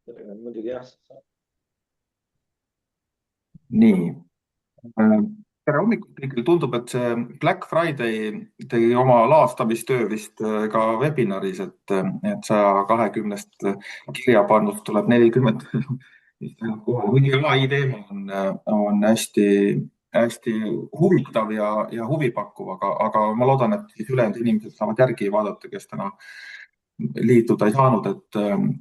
sellega on muidugi jah. nii. äh, tere hommikust kõigile, tundub, et see Black Friday tegi oma laastamistöö vist ka webinaris, et 120 kirjapannust tuleb 40 vist läheb kohale, kuigi ai teema on hästi huvitav ja huvipakkuv, aga ma loodan, et siis ülejäänud inimesed saavad järgi vaadata, kes täna liituda ei saanud,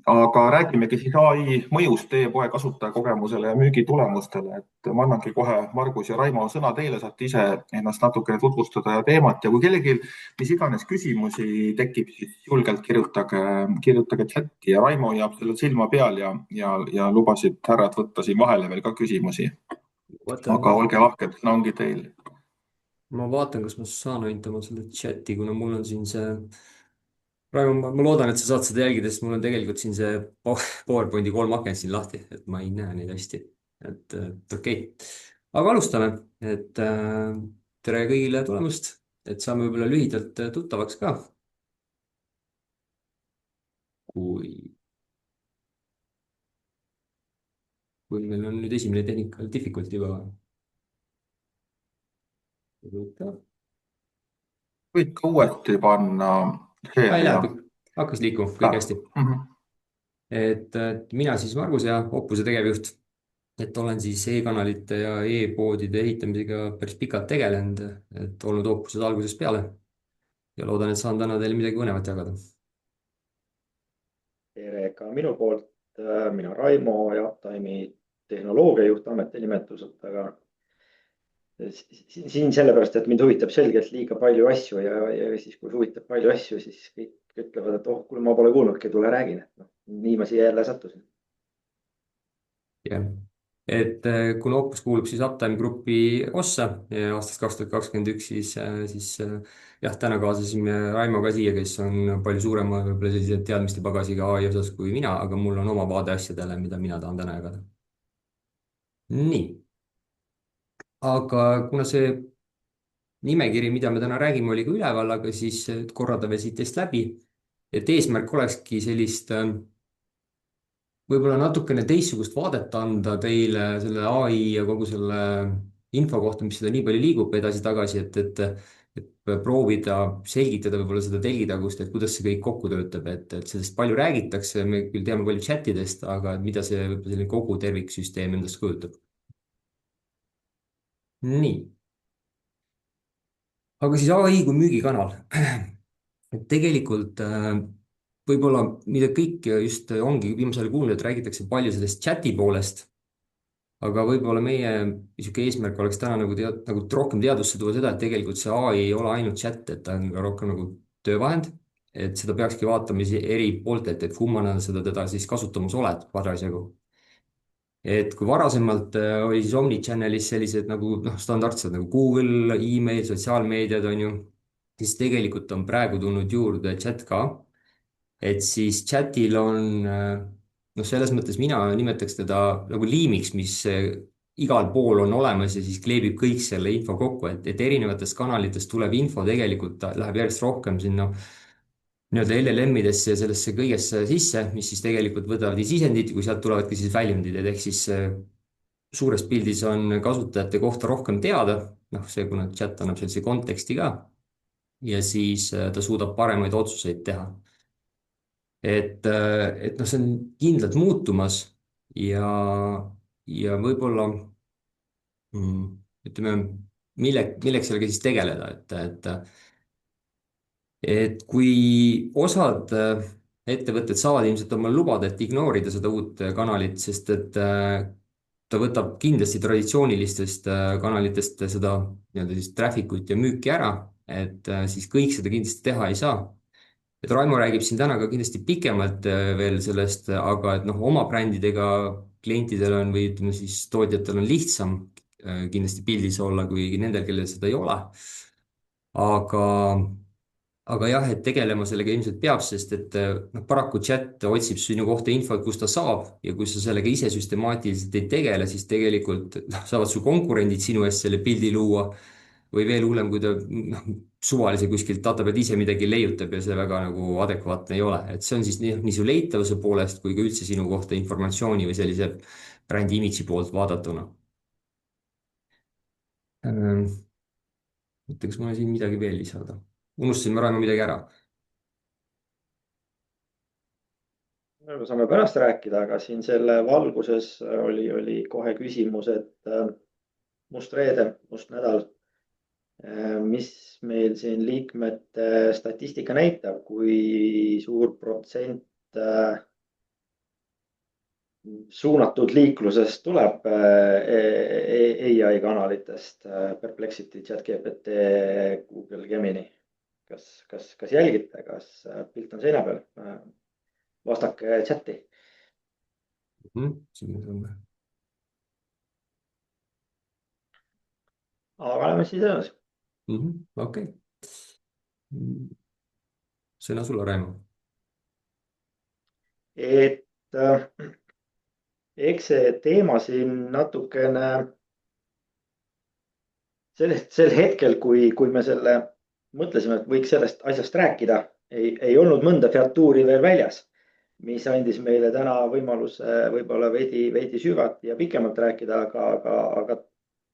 aga räägimegi siis ai mõjust teie poe kasutajakogemusele ja müügitulemustele, et ma annangi kohe Margus ja Raimo sõna teile, saate ise ennast natukene tutvustada ja teemat ja kui kellelgi mis iganes küsimusi tekib, siis julgelt kirjutage chati ja Raimo jääb sellel silma peal ja lubasid härrad võtta siin vahele veel ka küsimusi. vaatan, aga olge lahked, sõna ongi teil. ma vaatan, kas ma saan ainult oma selle chati, kuna mul on siin see, praegu ma loodan, et sa saad seda jälgida, sest mul on tegelikult siin see PowerPointi 3 akent siin lahti, et ma ei näe neid hästi. et okei. aga alustame, et tere kõigile tulemast, et saame võib-olla lühidalt tuttavaks ka. kui, kui meil on nüüd esimene technical difficulty juba. võid ka uuesti panna ei share ja lähe, hakkas liikuma, kõik ah, hästi. mm -hmm. et mina siis Margus ja Opuse tegevjuht, et olen siis e-kanalite ja e-poodide ehitamisega päris pikalt tegelenud, et olnud Opuses algusest peale ja loodan, et saan täna teile midagi põnevat jagada. tere ka minu poolt. Mina Raimo ja Uptime'i tehnoloogiajuht ametinimetuselt, aga siin sellepärast, et mind huvitab selgelt liiga palju asju ja siis, kui huvitab palju asju, siis kõik ütlevad, et oh, kuule, ma pole kuulnudki, tule räägin, et noh, nii ma siia jälle sattusin. jah, et kuna Opus kuulub siis Uptime Grupi ossa ja aastast 2021, siis jah, täna kaasasime Raimo ka siia, kes on palju suurema võib-olla sellise teadmiste pagasiga ai osas kui mina, aga mul on oma vaade asjadele, mida mina tahan täna jagada. nii, aga kuna see nimekiri, mida me täna räägime, oli ka üleval, aga siis korrada veel siit teist läbi. et eesmärk olekski sellist võib-olla natukene teistsugust vaadet anda teile selle ai ja kogu selle info kohta, mis seda nii palju liigub edasi-tagasi, et proovida selgitada võib-olla seda telgitagust, et kuidas see kõik kokku töötab, et sellest palju räägitakse, me küll teame palju chat idest, aga mida see võib-olla selline kogu terviksüsteem endast kujutab. nii, aga siis ai kui müügikanal. et tegelikult võib-olla, mida kõik just ongi viimasel ajal kuulnud, et räägitakse palju sellest chati poolest, aga võib-olla meie niisugune eesmärk oleks täna nagu rohkem teadvusse tuua seda, et tegelikult see ai ei ole ainult chat, et ta on ka rohkem nagu töövahend, et seda peakski vaatama eri pooltelt, et kummana teda siis kasutamas oled parasjagu. et kui varasemalt oli siis Omnichannel'is sellised nagu noh, standardsed nagu Google, email, sotsiaalmeediad on ju, siis tegelikult on praegu tulnud juurde chat ka, et siis chatil on noh, selles mõttes mina nimetaks teda nagu liimiks, mis igal pool on olemas ja siis kleebib kõik selle info kokku, et erinevatest kanalitest tulev info tegelikult läheb järjest rohkem sinna nii-öelda LLM-idesse ja sellesse kõigesse sisse, mis siis tegelikult võtavad sisendid, kui sealt tulevadki siis väljundid, et ehk siis suures pildis on kasutajate kohta rohkem teada, noh, see, kuna chat annab sellise konteksti ka ja siis ta suudab paremaid otsuseid teha. et noh, see on kindlalt muutumas ja võib-olla ütleme, milleks sellega siis tegeleda, et kui osad ettevõtted saavad ilmselt omal lubada, et ignoorida seda uut kanalit, sest et ta võtab kindlasti traditsioonilistest kanalitest seda nii-öelda siis traffic ut ja müüki ära, et siis kõik seda kindlasti teha ei saa. et Raimo räägib siin täna ka kindlasti pikemalt veel sellest, aga et noh, oma brändidega klientidel on või ütleme siis tootjatel on lihtsam kindlasti pildis olla kui nendel, kellel seda ei ole. aga, aga jah, et tegelema sellega ilmselt peab, sest et noh, paraku chat otsib sinu kohta infot, kus ta saab ja kui sa sellega ise süstemaatiliselt ei tegele, siis tegelikult noh, saavad su konkurendid sinu eest selle pildi luua või veel hullem, kui ta noh, suvalise kuskilt data pealt ise midagi leiutab ja see väga nagu adekvaatne ei ole, et see on siis nii su leitavuse poolest kui ka üldse sinu kohta informatsiooni või sellise brändi imidži poolt vaadatuna. Mõtle, kas mul on siin midagi veel lisada. Unustasin ma Raimo midagi ära? saame pärast rääkida, aga siin selle valguses oli kohe küsimus, et must reede, must nädal. Mis meil siin liikmete statistika näitab, kui suur protsent suunatud liiklusest tuleb AI kanalitest, Perplexity, ChatGPT, Google Gemini. kas jälgite, kas pilt on seina peal? Vastake chati. Aga lähme siis edasi. Okei. Sõna sulle, Raimo. Et eks see teema siin natukene sel hetkel, kui me selle mõtlesime, et võiks sellest asjast rääkida, ei olnud mõnda featuuri veel väljas, mis andis meile täna võimaluse võib-olla veidi süvati ja pikemalt rääkida, aga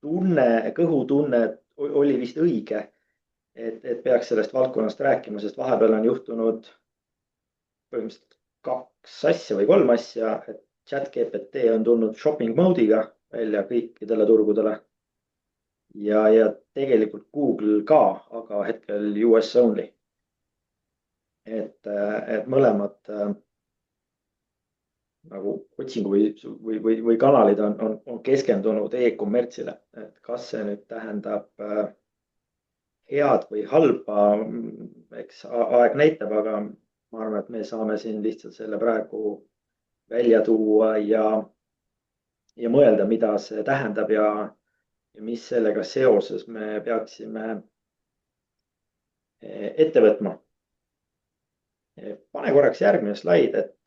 kõhutunne oli vist õige, et peaks sellest valdkonnast rääkima, sest vahepeal on juhtunud põhimõtteliselt 2 asja või 3 asja, et ChatGPT on tulnud shopping mode'iga välja kõikidele turgudele. Ja tegelikult Google ka, aga hetkel US only. Et mõlemad nagu otsingu või kanalid on keskendunud e-kommertsile, et kas see nüüd tähendab head või halba, eks aeg näitab, aga ma arvan, et me saame siin lihtsalt selle praegu välja tuua ja mõelda, mida see tähendab ja mis sellega seoses me peaksime ette võtma. Pane korraks järgmine slaid, et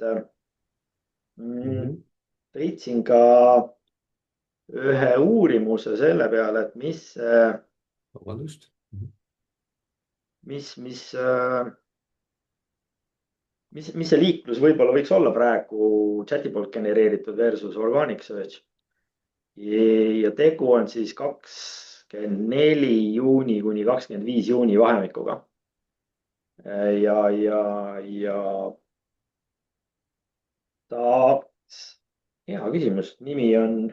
leidsin ka ühe uurimuse selle peale, et mis see liiklus võib-olla võiks olla praegu chati poolt genereeritud versus organic search. Ja tegu on siis 24 juuni kuni 25 juuni vahemikuga. Ja hea küsimus, nimi on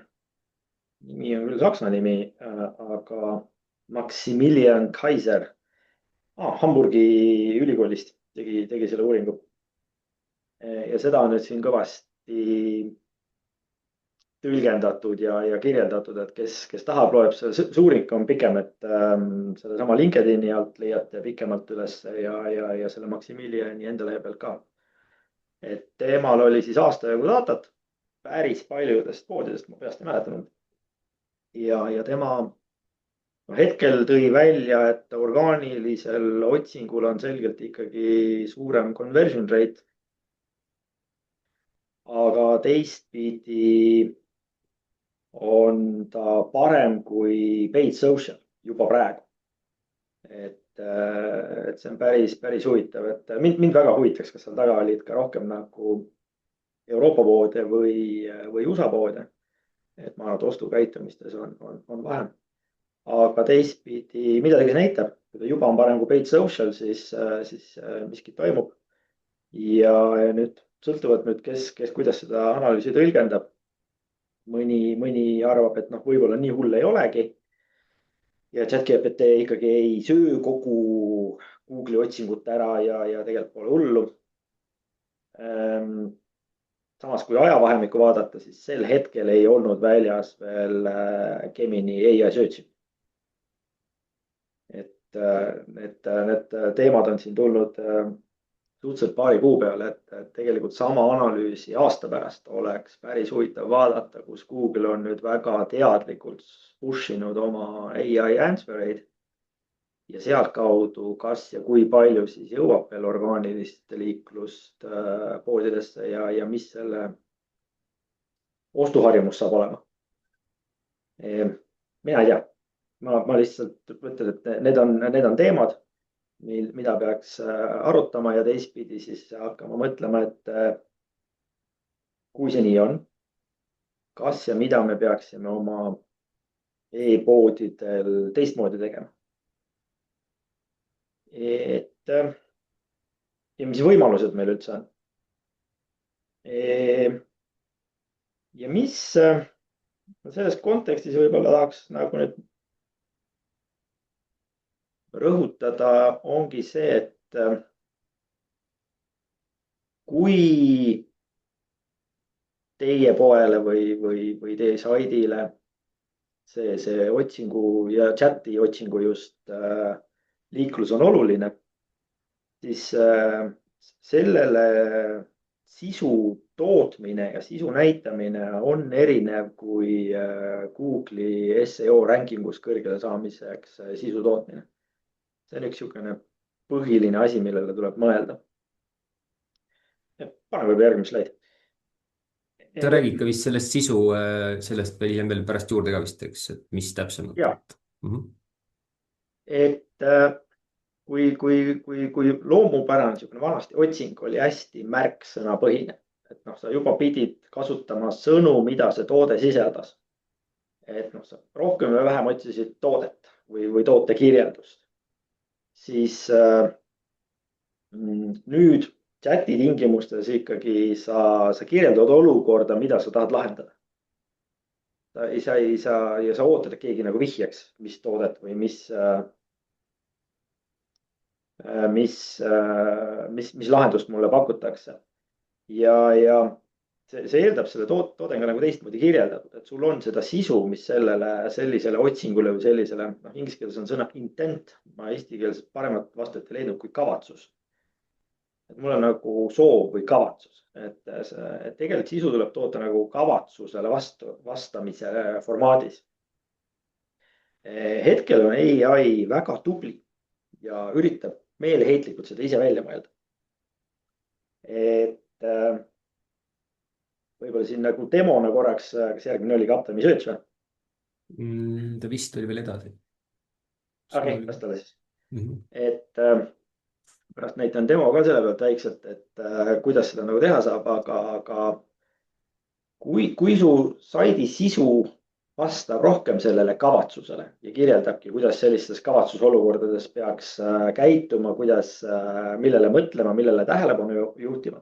küll saksa nimi, aga Maximilian Kaiser Hamburgi ülikoolist tegi selle uuringu. Ja seda on nüüd siin kõvasti tõlgendatud ja kirjeldatud, et kes tahab, loeb. See uuring on pikem, et selle sama LinkedIni alt leiate pikemalt üles ja selle Maximiliani enda lehe pealt ka. Et teemal oli siis aasta jagu datat päris paljudest poodidest, ma peast ei mäletanud. Ja tema hetkel tõi välja, et orgaanilisel otsingul on selgelt ikkagi suurem conversion rate. Aga teistpidi on ta parem kui paid social juba praegu. Et see on päris huvitav, et mind väga huvitaks, kas seal taga olid ka rohkem nagu Euroopa poode või USA poode. Et ma arvan, et ostukäitumistes on vähem. Aga teistpidi, mida ta näitab, kui ta juba on parem kui paid social, siis miski toimub. Ja nüüd sõltuvalt nüüd, kes kuidas seda analüüsi tõlgendab. Mõni arvab, et võib-olla nii hull ei olegi. Ja ChatGPT ikkagi ei söö kogu Google'i otsingut ära ja tegelikult pole hullu. Samas kui ajavahemikku vaadata, siis sel hetkel ei olnud väljas veel Gemini AI search'i. Et need teemad on siin tulnud suhteliselt paari kuu peale, et tegelikult sama analüüsi aasta pärast oleks päris huvitav vaadata, kus Google on nüüd väga teadlikult push inud oma AI answer eid. Ja sealt kaudu, kas ja kui palju siis jõuab veel orgaanilist liiklust poodidesse ja mis selle ostuharjumus saab olema. Mina ei tea. Ma lihtsalt mõtlen, et need on teemad, mida peaks arutama ja teistpidi siis hakkama mõtlema, et kui see nii on, kas ja mida me peaksime oma e-poodidel teistmoodi tegema. Et ja mis võimalused meil üldse on. Ja mis selles kontekstis võib-olla tahaks nagu nüüd rõhutada, ongi see, et kui teie poele või teie saidile see otsingu ja chati otsingu just liiklus on oluline, siis sellele sisu tootmine ja sisu näitamine on erinev kui Google'i SEO rankingus kõrgele saamiseks sisu tootmine. See on üks niisugune põhiline asi, millele tuleb mõelda. Pane võib järgmine slaid. Ta räägib ka vist sellest sisu, sellest veel pärast juurde ka vist, eks, et mis täpsemalt. Ja. Et kui loomupärane niisugune vanasti otsing oli hästi märksõnapõhine, et sa juba pidid kasutama sõnu, mida see toode sisaldas. Et sa rohkem või vähem otsisid toodet või toote kirjeldust. Siis nüüd chati tingimustes ikkagi sa kirjeldad olukorda, mida sa tahad lahendada. Ja sa ootad, et keegi nagu vihjaks, mis toodet või mis lahendust mulle pakutakse. Ja see eeldab selle toodenga nagu teistmoodi kirjeldatud, et sul on seda sisu, mis sellisele otsingule või sellisele, inglise keeles on sõna intent, ma eesti keeles paremat vastet ei leidnud kui kavatsus. Et mul on nagu soov või kavatsus, et tegelikult sisu tuleb toota nagu kavatsusele vastamise formaadis. Hetkel on AI väga tubli ja üritab meeleheitlikult seda ise välja mõelda. Et võib-olla siin nagu demona korraks, kas järgmine oli Kapten, mis öeldis või? Ta vist oli veel edasi. Okei, las ta ole siis. Et pärast näitan demo ka selle pealt väikselt, et kuidas seda nagu teha saab, aga kui su saidi sisu vastab rohkem sellele kavatsusele ja kirjeldabki, kuidas sellistes kavatsusolukordades peaks käituma, millele mõtlema, millele tähelepanu juhtima,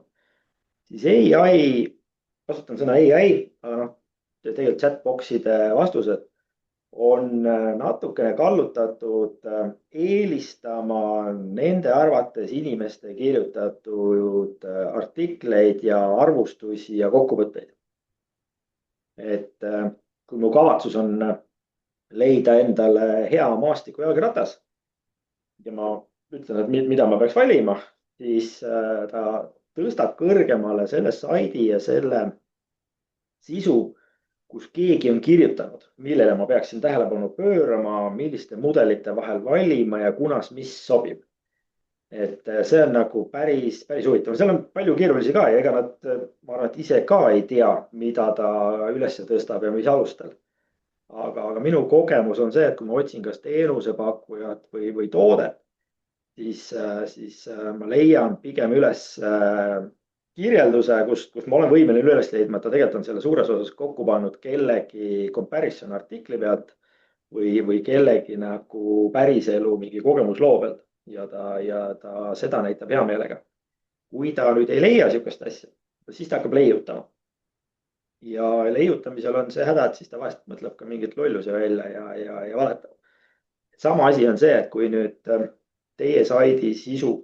siis AI, kasutan sõna AI, aga tegelikult chatboxide vastused on natukene kallutatud eelistama nende arvates inimeste kirjutatud artikleid ja arvustusi ja kokkuvõtteid. Et kui mu kavatsus on leida endale hea maastiku jalgratas ja ma ütlen, et mida ma peaks valima, siis ta tõstab kõrgemale selle saidi ja selle sisu, kus keegi on kirjutanud, millele ma peaksin tähelepanu pöörama, milliste mudelite vahel valima ja kunas mis sobib. Et see on nagu päris huvitav. Seal on palju keerulisi ka ja ega nad, ma arvan, et ise ka ei tea, mida ta üles tõstab ja mis alustel. Aga minu kogemus on see, et kui ma otsin kas teenusepakkujat või toodet, siis ma leian pigem üles kirjelduse, kus ma olen võimeline üles leidma, et ta tegelikult on selle suures osas kokku pannud kellegi comparison artikli pealt või kellegi nagu päriselu mingi kogemusloo pealt ja ta seda näitab hea meelega. Kui ta nüüd ei leia sihukest asja, siis ta hakkab leiutama. Ja leiutamisel on see häda, et siis ta vahest mõtleb ka mingit lolluse välja ja valetab. Sama asi on see, et kui nüüd teie saidi sisu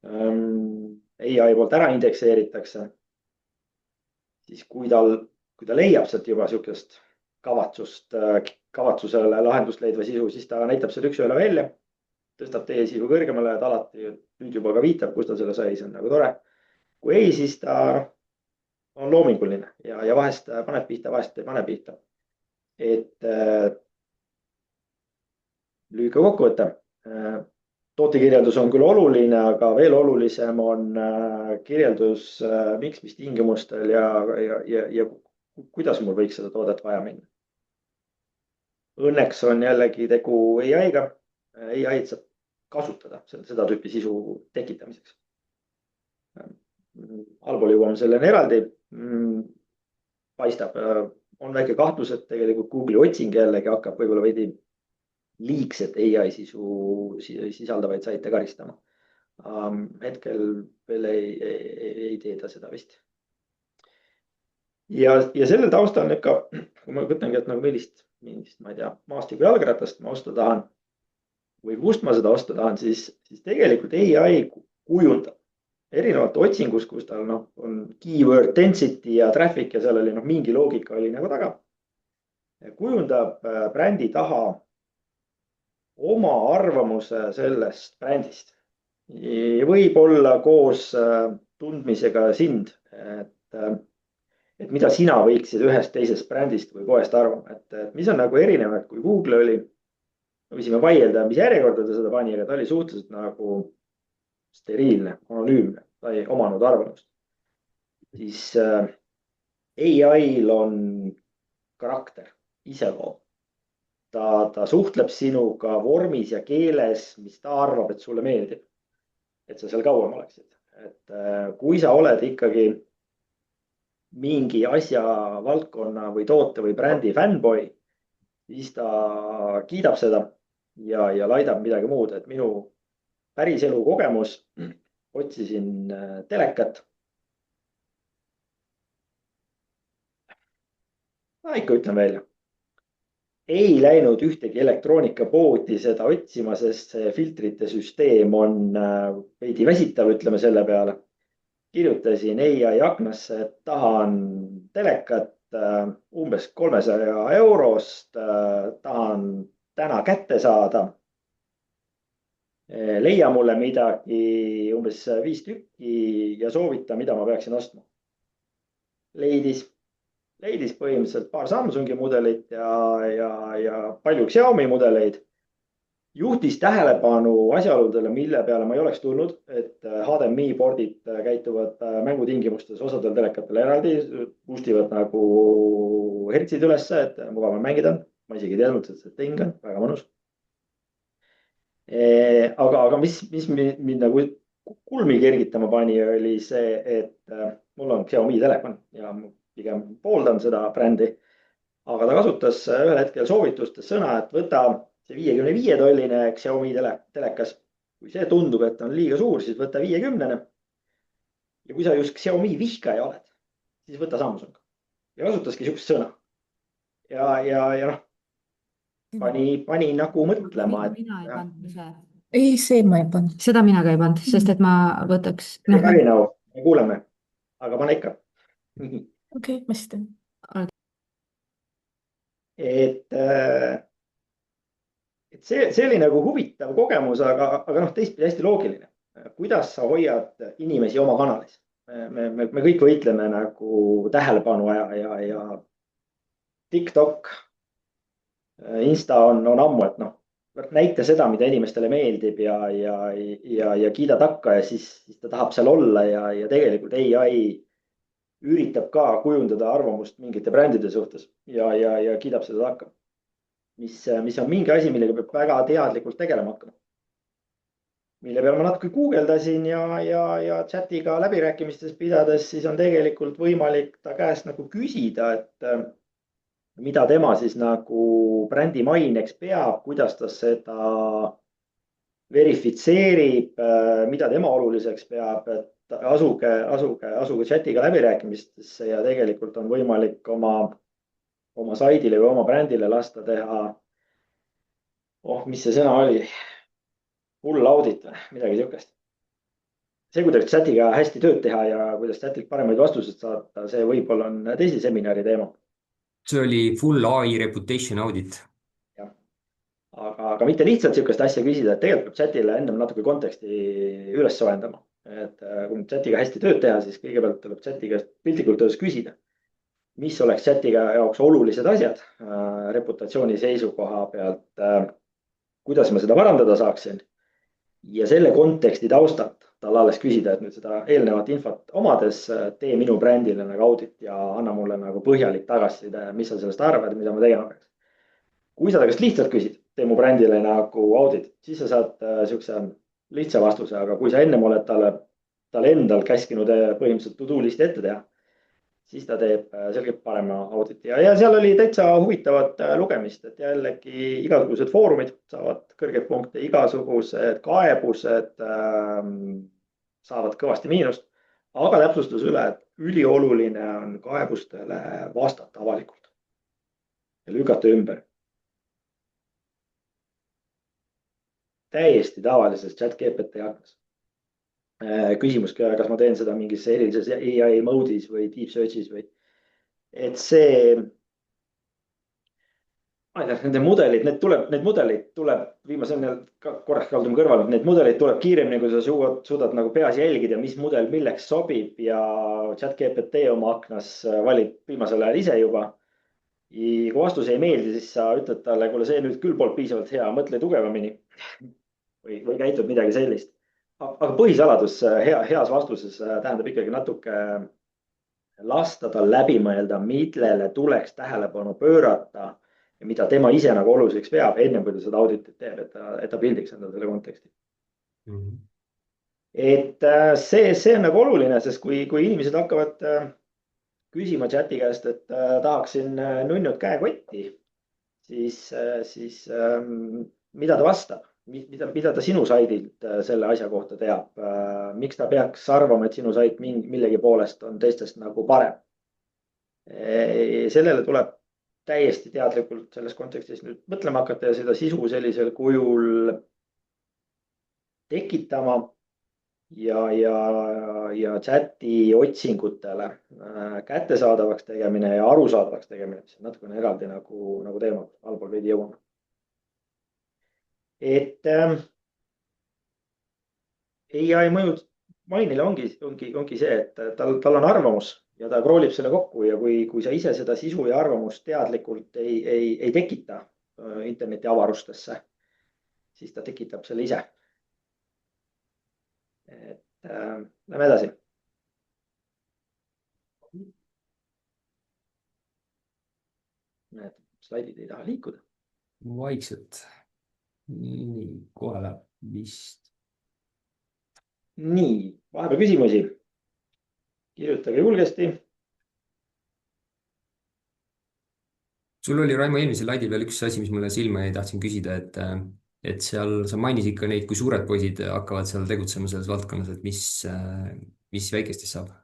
AI poolt ära indekseeritakse, siis kui ta leiab sealt juba sihukest kavatsusele lahendust leidva sisu, siis ta näitab seda üks ühele välja, tõstab teie sisu kõrgemale, et alati nüüd juba ka viitab, kus ta selle sai, see on nagu tore. Kui ei, siis ta on loominguline ja vahest paneb pihta, vahest ei pane pihta. Et lühike kokkuvõte. Tootekirjeldus on küll oluline, aga veel olulisem on kirjeldus mis tingimustel ja kuidas mul võiks seda toodet vaja minna. Õnneks on jällegi tegu AI-ga. ai-d saab kasutada seda tüüpi sisu tekitamiseks. allpool jõuame selleni eraldi. paistab, on väike kahtlus, et tegelikult Google'i otsing jällegi hakkab võib-olla veidi liigset ai sisu sisaldavaid saite karistama. hetkel veel ei tee ta seda vist. ja selle taustal ikka, kui ma mõtlengi, et nagu millist, ma ei tea, maastiku jalgratast ma osta tahan või kust ma seda osta tahan, siis tegelikult ai kujundab erinevalt otsingus, kus tal on keyword density ja traffic ja seal oli mingi loogika oli nagu taga. kujundab brändi taha oma arvamuse sellest brändist. võib-olla koos tundmisega sind, et mida sina võiksid ühest teisest brändist või poest arvama, et mis on nagu erinev, et kui Google oli, võisime vaielda, mis järjekorda ta seda pani, aga ta oli suhteliselt nagu steriilne, anonüümne, ta ei omanud arvamust. siis ai-l on karakter, iseloom. ta suhtleb sinuga vormis ja keeles, mis ta arvab, et sulle meeldib. et sa seal kauem oleksid. et kui sa oled ikkagi mingi asja, valdkonna või toote või brändi fännboi, siis ta kiidab seda ja laidab midagi muud, et minu päriselu kogemus, otsisin telekat. ikka ütlen välja. ei läinud ühtegi elektroonikapoodi seda otsima, sest see filtrite süsteem on veidi väsitav, ütleme selle peale. kirjutasin ai aknasse, et tahan telekat umbes 300 eurost, tahan täna kätte saada. leia mulle midagi umbes 5 tükki ja soovita, mida ma peaksin ostma. leidis põhimõtteliselt paar Samsungi mudelit ja palju Xiaomi mudeleid. juhtis tähelepanu asjaoludele, mille peale ma ei oleks tulnud, et HDMI pordid käituvad mängutingimustes osadel telekatel eraldi, boost ivad nagu hertsid ülesse, et mugav on mängida. ma isegi ei teadnud, et see ting on väga mõnus. aga mis mind nagu kulmi kergitama pani, oli see, et mul on Xiaomi telefon ja pigem pooldan seda brändi. aga ta kasutas ühel hetkel soovitustes sõna, et võta see 55-tolline Xiaomi telekas. kui see tundub, et on liiga suur, siis võta 50. ja kui sa just Xiaomi vihkaja oled, siis võta Samsung. ja kasutaski sihukest sõna. ja pani nagu mõtlema, et. mina ei pannud ise. ei, see ma ei pannud. Seda mina ka ei pannud, sest et ma võtaks. Karina, me kuuleme, aga pane ikka. okei, ma siis teen. et see oli nagu huvitav kogemus, aga teistpidi hästi loogiline. kuidas sa hoiad inimesi oma kanalis? me kõik võitleme nagu tähelepanu ja TikTok, Insta on ammu, et näita seda, mida inimestele meeldib ja kiida takka ja siis ta tahab seal olla ja tegelikult ai üritab ka kujundada arvamust mingite brändide suhtes ja kiidab seda takka. mis on mingi asi, millega peab väga teadlikult tegelema hakkama. mille peale ma natuke guugeldasin ja chatiga läbirääkimistes pidades, siis on tegelikult võimalik ta käest nagu küsida, et mida tema siis nagu brändi maineks peab, kuidas ta seda verifitseerib, mida tema oluliseks peab, et asuge chatiga läbirääkimistesse ja tegelikult on võimalik oma saidile või oma brändile lasta teha. mis see sõna oli? Full audit või midagi sihukest. see, kuidas chatiga hästi tööd teha ja kuidas chatilt paremaid vastuseid saada, see võib-olla on teise seminari teema. see oli full ai reputation audit. jah, aga mitte lihtsalt sihukest asja küsida, et tegelikult peab chatile ennem natuke konteksti üles soojendama. et kui chatiga hästi tööd teha, siis kõigepealt tuleb chati käest piltlikult öeldes küsida, mis oleks chatiga jaoks olulised asjad reputatsiooni seisukoha pealt, kuidas ma seda parandada saaksin. ja selle konteksti taustalt tal alles küsida, et nüüd seda eelnevat infot omades tee minu brändile nagu audit ja anna mulle nagu põhjalik tagasiside, mis sa sellest arvad ja mida ma tegema peaks. kui sa ta käest lihtsalt küsid, tee mu brändile nagu audit, siis sa saad siukse lihtsa vastuse, aga kui sa ennem oled talle endal käskinud põhimõtteliselt to-do listi ette teha, siis ta teeb selgelt parema auditi ja seal oli täitsa huvitavat lugemist, et jällegi igasugused foorumid saavad kõrgeid punkte, igasugused kaebused saavad kõvasti miinust, aga täpsustus üle, et ülioluline on kaebustele vastata avalikult ja lükata ümber. Täiesti tavalises chat GPT aknas. Küsimus, kas ma teen seda mingis erilises AI mode'is või deep search'is või, et see, ma ei tea, nende mudelid, need mudelid tuleb, viimasel korraks kaldume kõrvale, need mudelid tuleb kiiremini, kui sa suudad nagu peas jälgida, mis mudel milleks sobib ja chat GPT oma aknas valib viimasel ajal ise juba. Kui vastus ei meeldi, siis sa ütled talle, kuule, see nüüd küll polnud piisavalt hea, mõtle tugevamini või käitud midagi sellist. Aga põhisaladus heas vastuses tähendab ikkagi natuke lasta tal läbi mõelda, millele tuleks tähelepanu pöörata ja mida tema ise nagu oluliseks peab, ennem kui ta seda auditit teeb, et ta pildiks endale selle konteksti. Et see on nagu oluline, sest kui inimesed hakkavad küsima chati käest, et tahaksin nunnut käekotti, siis mida ta vastab? Mida ta sinu saidilt selle asja kohta teab? Miks ta peaks arvama, et sinu sait millegi poolest on teistest nagu parem? Sellele tuleb täiesti teadlikult selles kontekstis nüüd mõtlema hakata ja seda sisu sellisel kujul tekitama ja chati otsingutele kättesaadavaks tegemine ja arusaadavaks tegemine, mis on natukene eraldi nagu teema, allpool veidi jõuame. Et AI mõjud mainile ongi see, et tal on arvamus ja ta kroolib selle kokku ja kui sa ise seda sisu ja arvamust teadlikult ei tekita interneti avarustesse, siis ta tekitab selle ise. Et lähme edasi. Need slaidid ei taha liikuda. Vaikselt. Nii, kohe läheb vist. Nii, vahepeal küsimusi. Kirjutage julgesti. Sul oli Raimo eelmisel slaidil veel üks asi, mis mulle silma jäi, tahtsin küsida, et seal sa mainisid ka neid, kui suured poisid hakkavad seal tegutsema selles valdkonnas, et mis väikestest saab?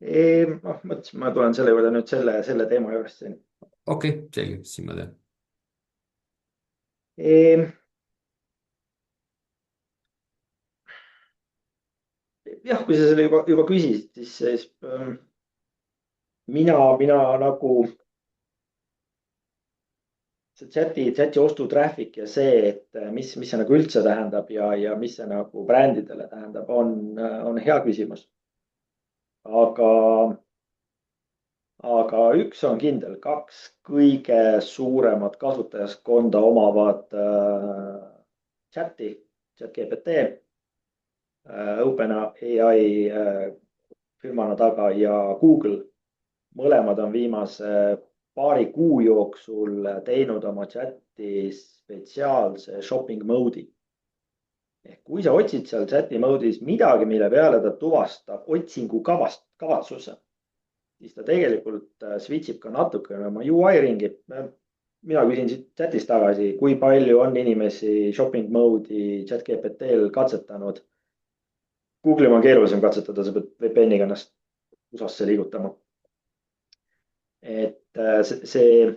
Mõtlesin, ma tulen selle juurde nüüd selle teema juurest siin. Okei, selge, siis ma tean. Jah, kui sa selle juba küsisid, siis mina nagu see chati ostutraffic ja see, et mis see nagu üldse tähendab ja mis see nagu brändidele tähendab, on hea küsimus. Aga üks on kindel, 2 kõige suuremat kasutajaskonda omavad chat GPT, OpenAI firmana taga ja Google. Mõlemad on viimase paari kuu jooksul teinud oma chati spetsiaalse shopping mode'i. Ehk kui sa otsid seal chati mode'is midagi, mille peale ta tuvastab otsingu kavatsuse, siis ta tegelikult switchib ka natukene oma UI ringi. Mina küsin siit chatist tagasi, kui palju on inimesi shopping mode'i chat GPT-l katsetanud. Google'i on keerulisem katsetada, sa pead VPN-iga ennast USA-sse liigutama. Et see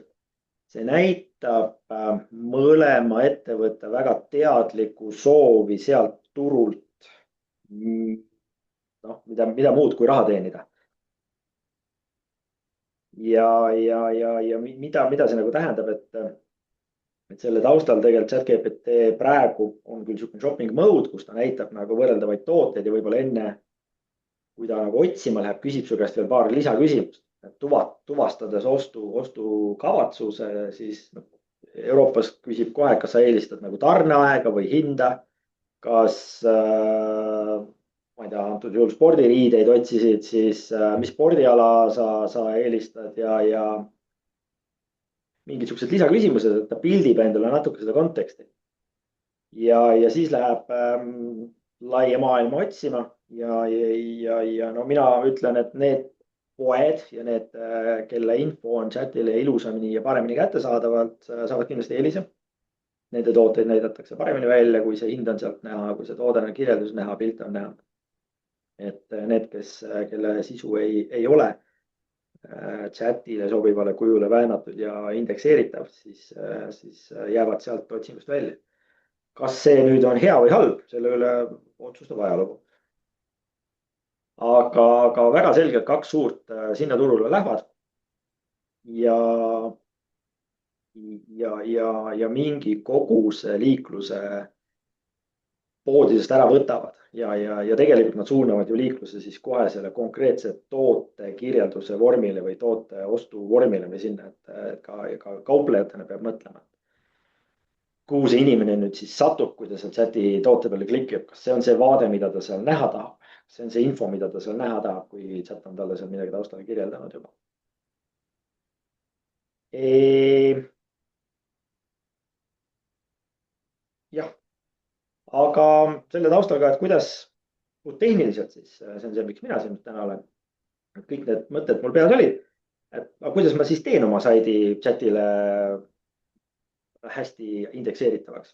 näitab mõlema ettevõtte väga teadlikku soovi sealt turult, mida muud kui raha teenida. Ja mida see nagu tähendab, et selle taustal tegelikult ChatGPT praegu on küll niisugune shopping mode, kus ta näitab nagu võrreldavaid tooteid ja võib-olla enne, kui ta nagu otsima läheb, küsib su käest veel paar lisaküsimust. Tuvastades ostukavatsuse, siis Euroopas küsib kohe, kas sa eelistad nagu tarneaega või hinda, kas ma ei tea, antud juhul spordiriideid otsisid, siis mis spordiala sa eelistad ja mingisugused lisaküsimused, et ta pildib endale natuke seda konteksti. Ja siis läheb laia maailma otsima ja no mina ütlen, et need poed ja need, kelle info on chatile ilusamini ja paremini kättesaadavalt, saavad kindlasti eelise. Nende tooteid näidatakse paremini välja, kui see hind on sealt näha, kui see toode on kirjeldus näha, pilt on näha. Et need, kelle sisu ei ole chatile sobivale kujule väänatud ja indekseeritav, siis jäävad sealt otsingust välja. Kas see nüüd on hea või halb, selle üle otsustab ajalugu. Aga väga selgelt 2 suurt sinna turule lähevad ja mingi koguse liikluse poodidest ära võtavad ja tegelikult nad suunavad ju liikluse siis kohe selle konkreetse toote kirjelduse vormile või toote ostu vormile või sinna, et ka kauplejatena peab mõtlema, kuhu see inimene nüüd siis satub, kui ta seal chati toote peale klikib, kas see on see vaade, mida ta seal näha tahab, see on see info, mida ta seal näha tahab, kui chat on talle seal midagi taustale kirjeldanud juba. Jah, aga selle taustaga, et kuidas tehniliselt siis, see on see, miks mina siin täna olen, et kõik need mõtted mul peas olid, et kuidas ma siis teen oma saidi chatile hästi indekseeritavaks.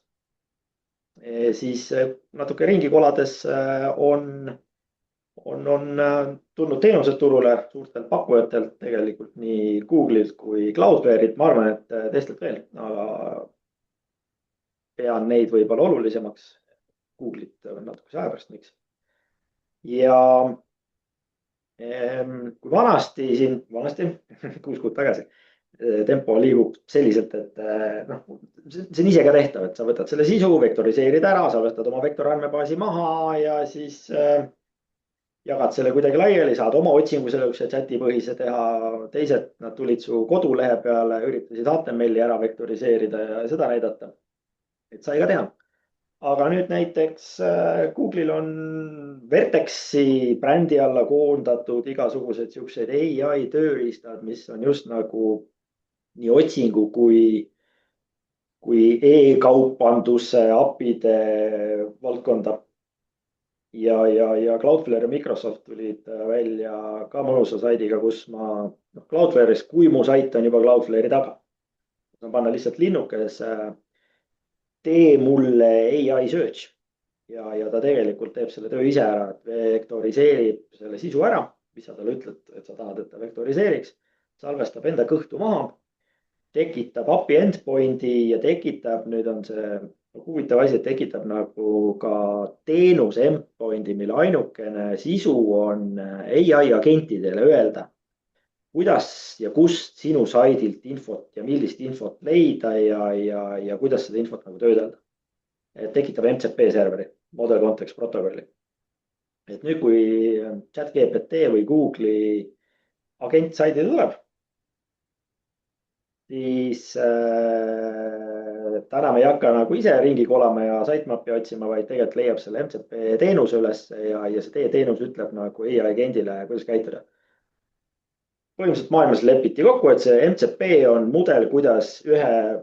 Siis natuke ringi kolades on tulnud teenused turule suurtelt pakkujatelt, tegelikult nii Google'ilt kui Cloudflare'ilt, ma arvan, et teistelt veel, aga pean neid võib-olla olulisemaks. Google'it natuke ajapärast, miks. Ja kui vanasti 6 kuud tagasi tempo liigub selliselt, et see on ise ka tehtav, et sa võtad selle sisu, vektoriseerid ära, salvestad oma vektorandmebaasi maha ja siis jagad selle kuidagi laiali, saad oma otsingu sellise chati põhise teha, teised, nad tulid su kodulehe peale, üritasid HTML-i ära vektoriseerida ja seda näidata, et sai ka teha. Aga nüüd näiteks Google'il on Vertexi brändi alla koondatud igasugused siuksed AI tööriistad, mis on just nagu nii otsingu kui e-kaupanduse API-de valdkonda. Ja Cloudflare ja Microsoft tulid välja ka mõnusa saidiga, kus ma Cloudflare'is, kui mu sait on juba Cloudflare'i taga, saan panna lihtsalt linnukes tee mulle AI search ja ta tegelikult teeb selle töö ise ära, et vektoriseerib selle sisu ära, mis sa talle ütled, et sa tahad, et ta vektoriseeriks, salvestab enda kõhtu maha, tekitab API endpoint'i ja tekitab, nüüd on see huvitav asi, et tekitab nagu ka teenuse endpoint'i, mille ainukene sisu on AI agentidele öelda, kuidas ja kust sinu saidilt infot ja millist infot leida ja kuidas seda infot nagu töödelda. Tekitab MCP serveri, Model Context Protocolli. Et nüüd, kui ChatGPT või Google'i agent saidile tuleb, siis ta enam ei hakka nagu ise ringi kolama ja sitemap'i otsima, vaid tegelikult leiab selle MCP teenuse üles ja see teenus ütleb nagu AI agendile, kuidas käituda. Põhimõtteliselt maailmas lepiti kokku, et see MCP on mudel, kuidas ühe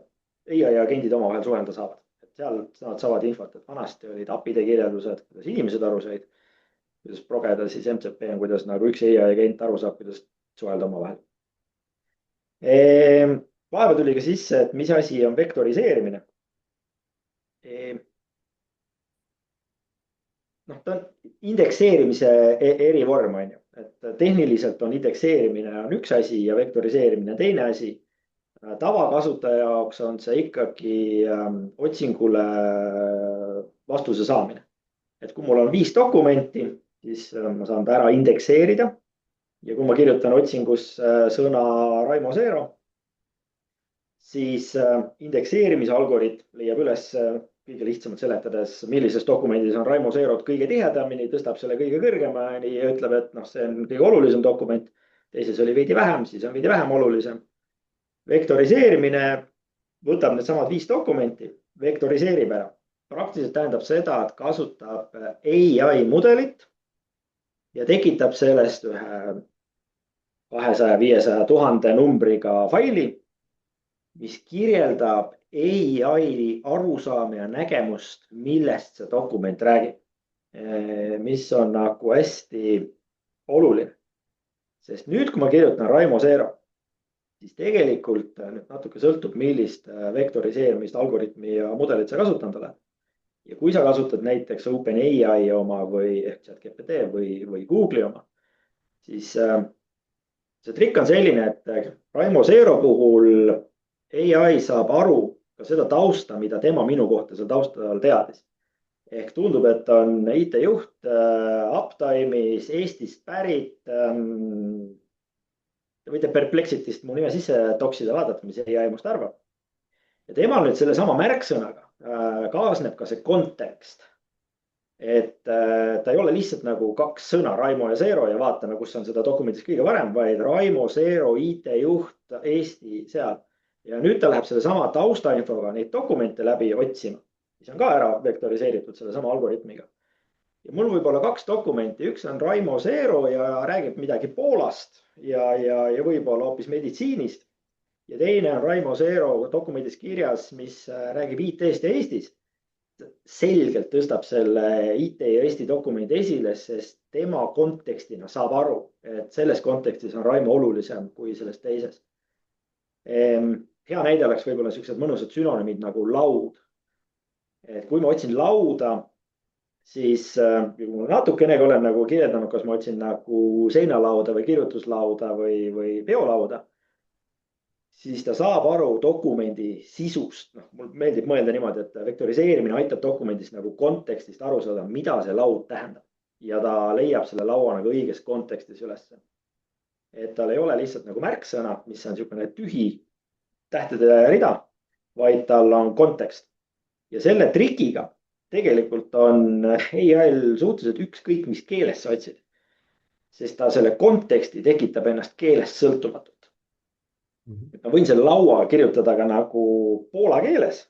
AI agendid omavahel suhelda saavad. Et seal nad saavad infot, et vanasti olid API-de kirjeldused, kuidas inimesed aru said, kuidas progeda siis MCP on, kuidas nagu üks AI agent aru saab, kuidas suhelda omavahel. Vaeva tuli ka sisse, et mis asi on vektoriseerimine. Ta on indekseerimise erivorm, on ju. Et tehniliselt on indekseerimine on üks asi ja vektoriseerimine on teine asi. Tavakasutaja jaoks on see ikkagi otsingule vastuse saamine. Et kui mul on 5 dokumenti, siis ma saan ta ära indekseerida. Ja kui ma kirjutan otsingus sõna Raimo Seero, siis indekseerimise algoritm leiab üles kõige lihtsamalt seletades, millises dokumendis on Raimo Seerot kõige tihedamini, tõstab selle kõige kõrgemani ja ütleb, et see on kõige olulisem dokument. Teises oli veidi vähem, siis on veidi vähem olulisem. Vektoriseerimine võtab need samad 5 dokumenti, vektoriseerib ära. Praktiliselt tähendab seda, et kasutab AI mudelit ja tekitab sellest ühe 200-500 000 numbriga faili. mis kirjeldab ai arusaama ja nägemust, millest see dokument räägib. Mis on nagu hästi oluline. Sest nüüd, kui ma kirjutan Raimo Seero, siis tegelikult nüüd natuke sõltub, millist vektoriseerimist, algoritmi ja mudelit sa kasutanud oled. Ja kui sa kasutad näiteks OpenAI oma või ChatGPT või Google'i oma, siis see trikk on selline, et Raimo Seero puhul ai saab aru ka seda tausta, mida tema minu kohta seal taustal teadis. Ehk tundub, et on IT-juht Uptime'is, Eestist pärit. Te võite Perplexity'st mu nime sisse toksida, vaadata, mis ai must arvab. Ja temal nüüd selle sama märksõnaga kaasneb ka see kontekst. Et ta ei ole lihtsalt nagu kaks sõna, Raimo ja Seero, ja vaatame, kus on seda dokumendis kõige varem, vaid Raimo, Seero, IT-juht, Eesti seal. Ja nüüd ta läheb selle sama taustainfoga neid dokumente läbi otsima, mis on ka ära vektoriseeritud selle sama algoritmiga. Ja mul võib olla kaks dokumenti, üks on Raimo Seero ja räägib midagi Poolast ja võib-olla hoopis meditsiinist. Ja teine on Raimo Seero dokumendis kirjas, mis räägib IT-st ja Eestis. Selgelt tõstab selle IT ja Eesti dokumendi esile, sest tema kontekstina saab aru, et selles kontekstis on Raimo olulisem kui selles teises. Hea näide oleks võib-olla sellised mõnusad sünonüümid nagu laud. Et kui ma otsin lauda, siis natukenegi olen nagu kirjeldanud, kas ma otsin nagu seinalauda või kirjutuslauda või peolauda, siis ta saab aru dokumendi sisust. Mul meeldib mõelda niimoodi, et vektoriseerimine aitab dokumendist nagu kontekstist aru saada, mida see laud tähendab. Ja ta leiab selle laua nagu õiges kontekstis üles. Et tal ei ole lihtsalt nagu märksõna, mis on niisugune tühi tähtede rida, vaid tal on kontekst. Ja selle trikiga tegelikult on ai-l suhteliselt ükskõik, mis keeles sa otsid. Sest ta selle konteksti tekitab ennast keelest sõltumatult. Ma võin selle laua kirjutada ka nagu poola keeles.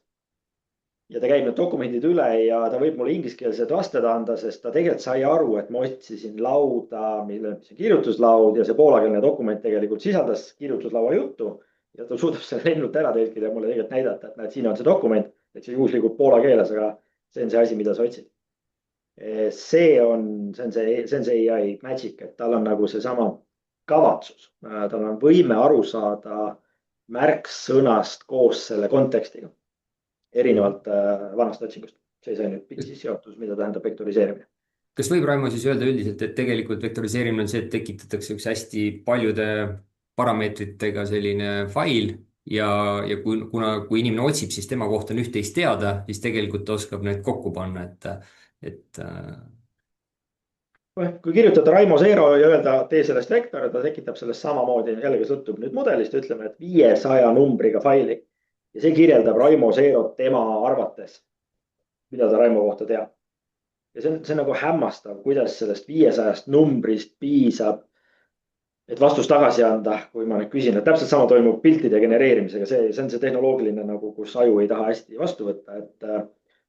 Ja ta käib need dokumendid üle ja ta võib mulle ingliskeelsed vasted anda, sest ta tegelikult sai aru, et ma otsisin lauda, mille on kirjutuslaud ja see poolakeelne dokument tegelikult sisaldas kirjutuslaua juttu. Ja ta suudab selle lennult ära tõlkida ja mulle tegelikult näidata, et näed, siin on see dokument, et see juhuslikult poola keeles, aga see on see asi, mida sa otsid. See on see ai magic, et tal on nagu see sama kavatsus. Tal on võime aru saada märksõnast koos selle kontekstiga. Erinevalt vanast otsingust. See sai nüüd pitsis seotus, mida tähendab vektoriseerimine. Kas võib, Raimo, siis öelda üldiselt, et tegelikult vektoriseerimine on see, et tekitatakse üks hästi paljude parameetritega selline fail ja kui inimene otsib, siis tema kohta on üht-teist teada, siis tegelikult oskab need kokku panna, Kui kirjutada Raimo Seero ja öelda, tee sellest vektor, ta tekitab sellest samamoodi, jällegi sõltub nüüd mudelist, ütleme, et 500 numbriga faili. Ja see kirjeldab Raimo Seerot tema arvates, mida ta Raimo kohta teab. Ja see on nagu hämmastav, kuidas sellest 500 numbrist piisab, et vastus tagasi anda, kui ma nüüd küsin, et täpselt sama toimub piltide genereerimisega. See on see tehnoloogiline, nagu, kus aju ei taha hästi vastu võtta, et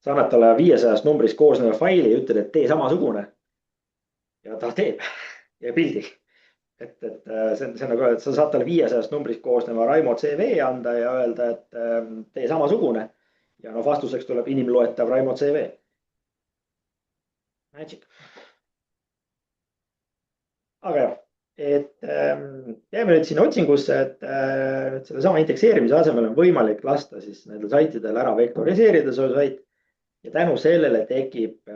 sa annad talle 500 numbrist koosneva faili ja ütled, et tee samasugune. Ja ta teeb ja pildi. Et see on nagu, et sa saad talle 500 numbrist koosneva Raimo CV anda ja öelda, et tee samasugune. Ja vastuseks tuleb inimloetav Raimo CV. Magic. Aga jah, et jääme nüüd sinna otsingusse, et selle sama indekseerimise asemel on võimalik lasta siis nendel saitidel ära vektoriseerida see sait. Ja tänu sellele tekib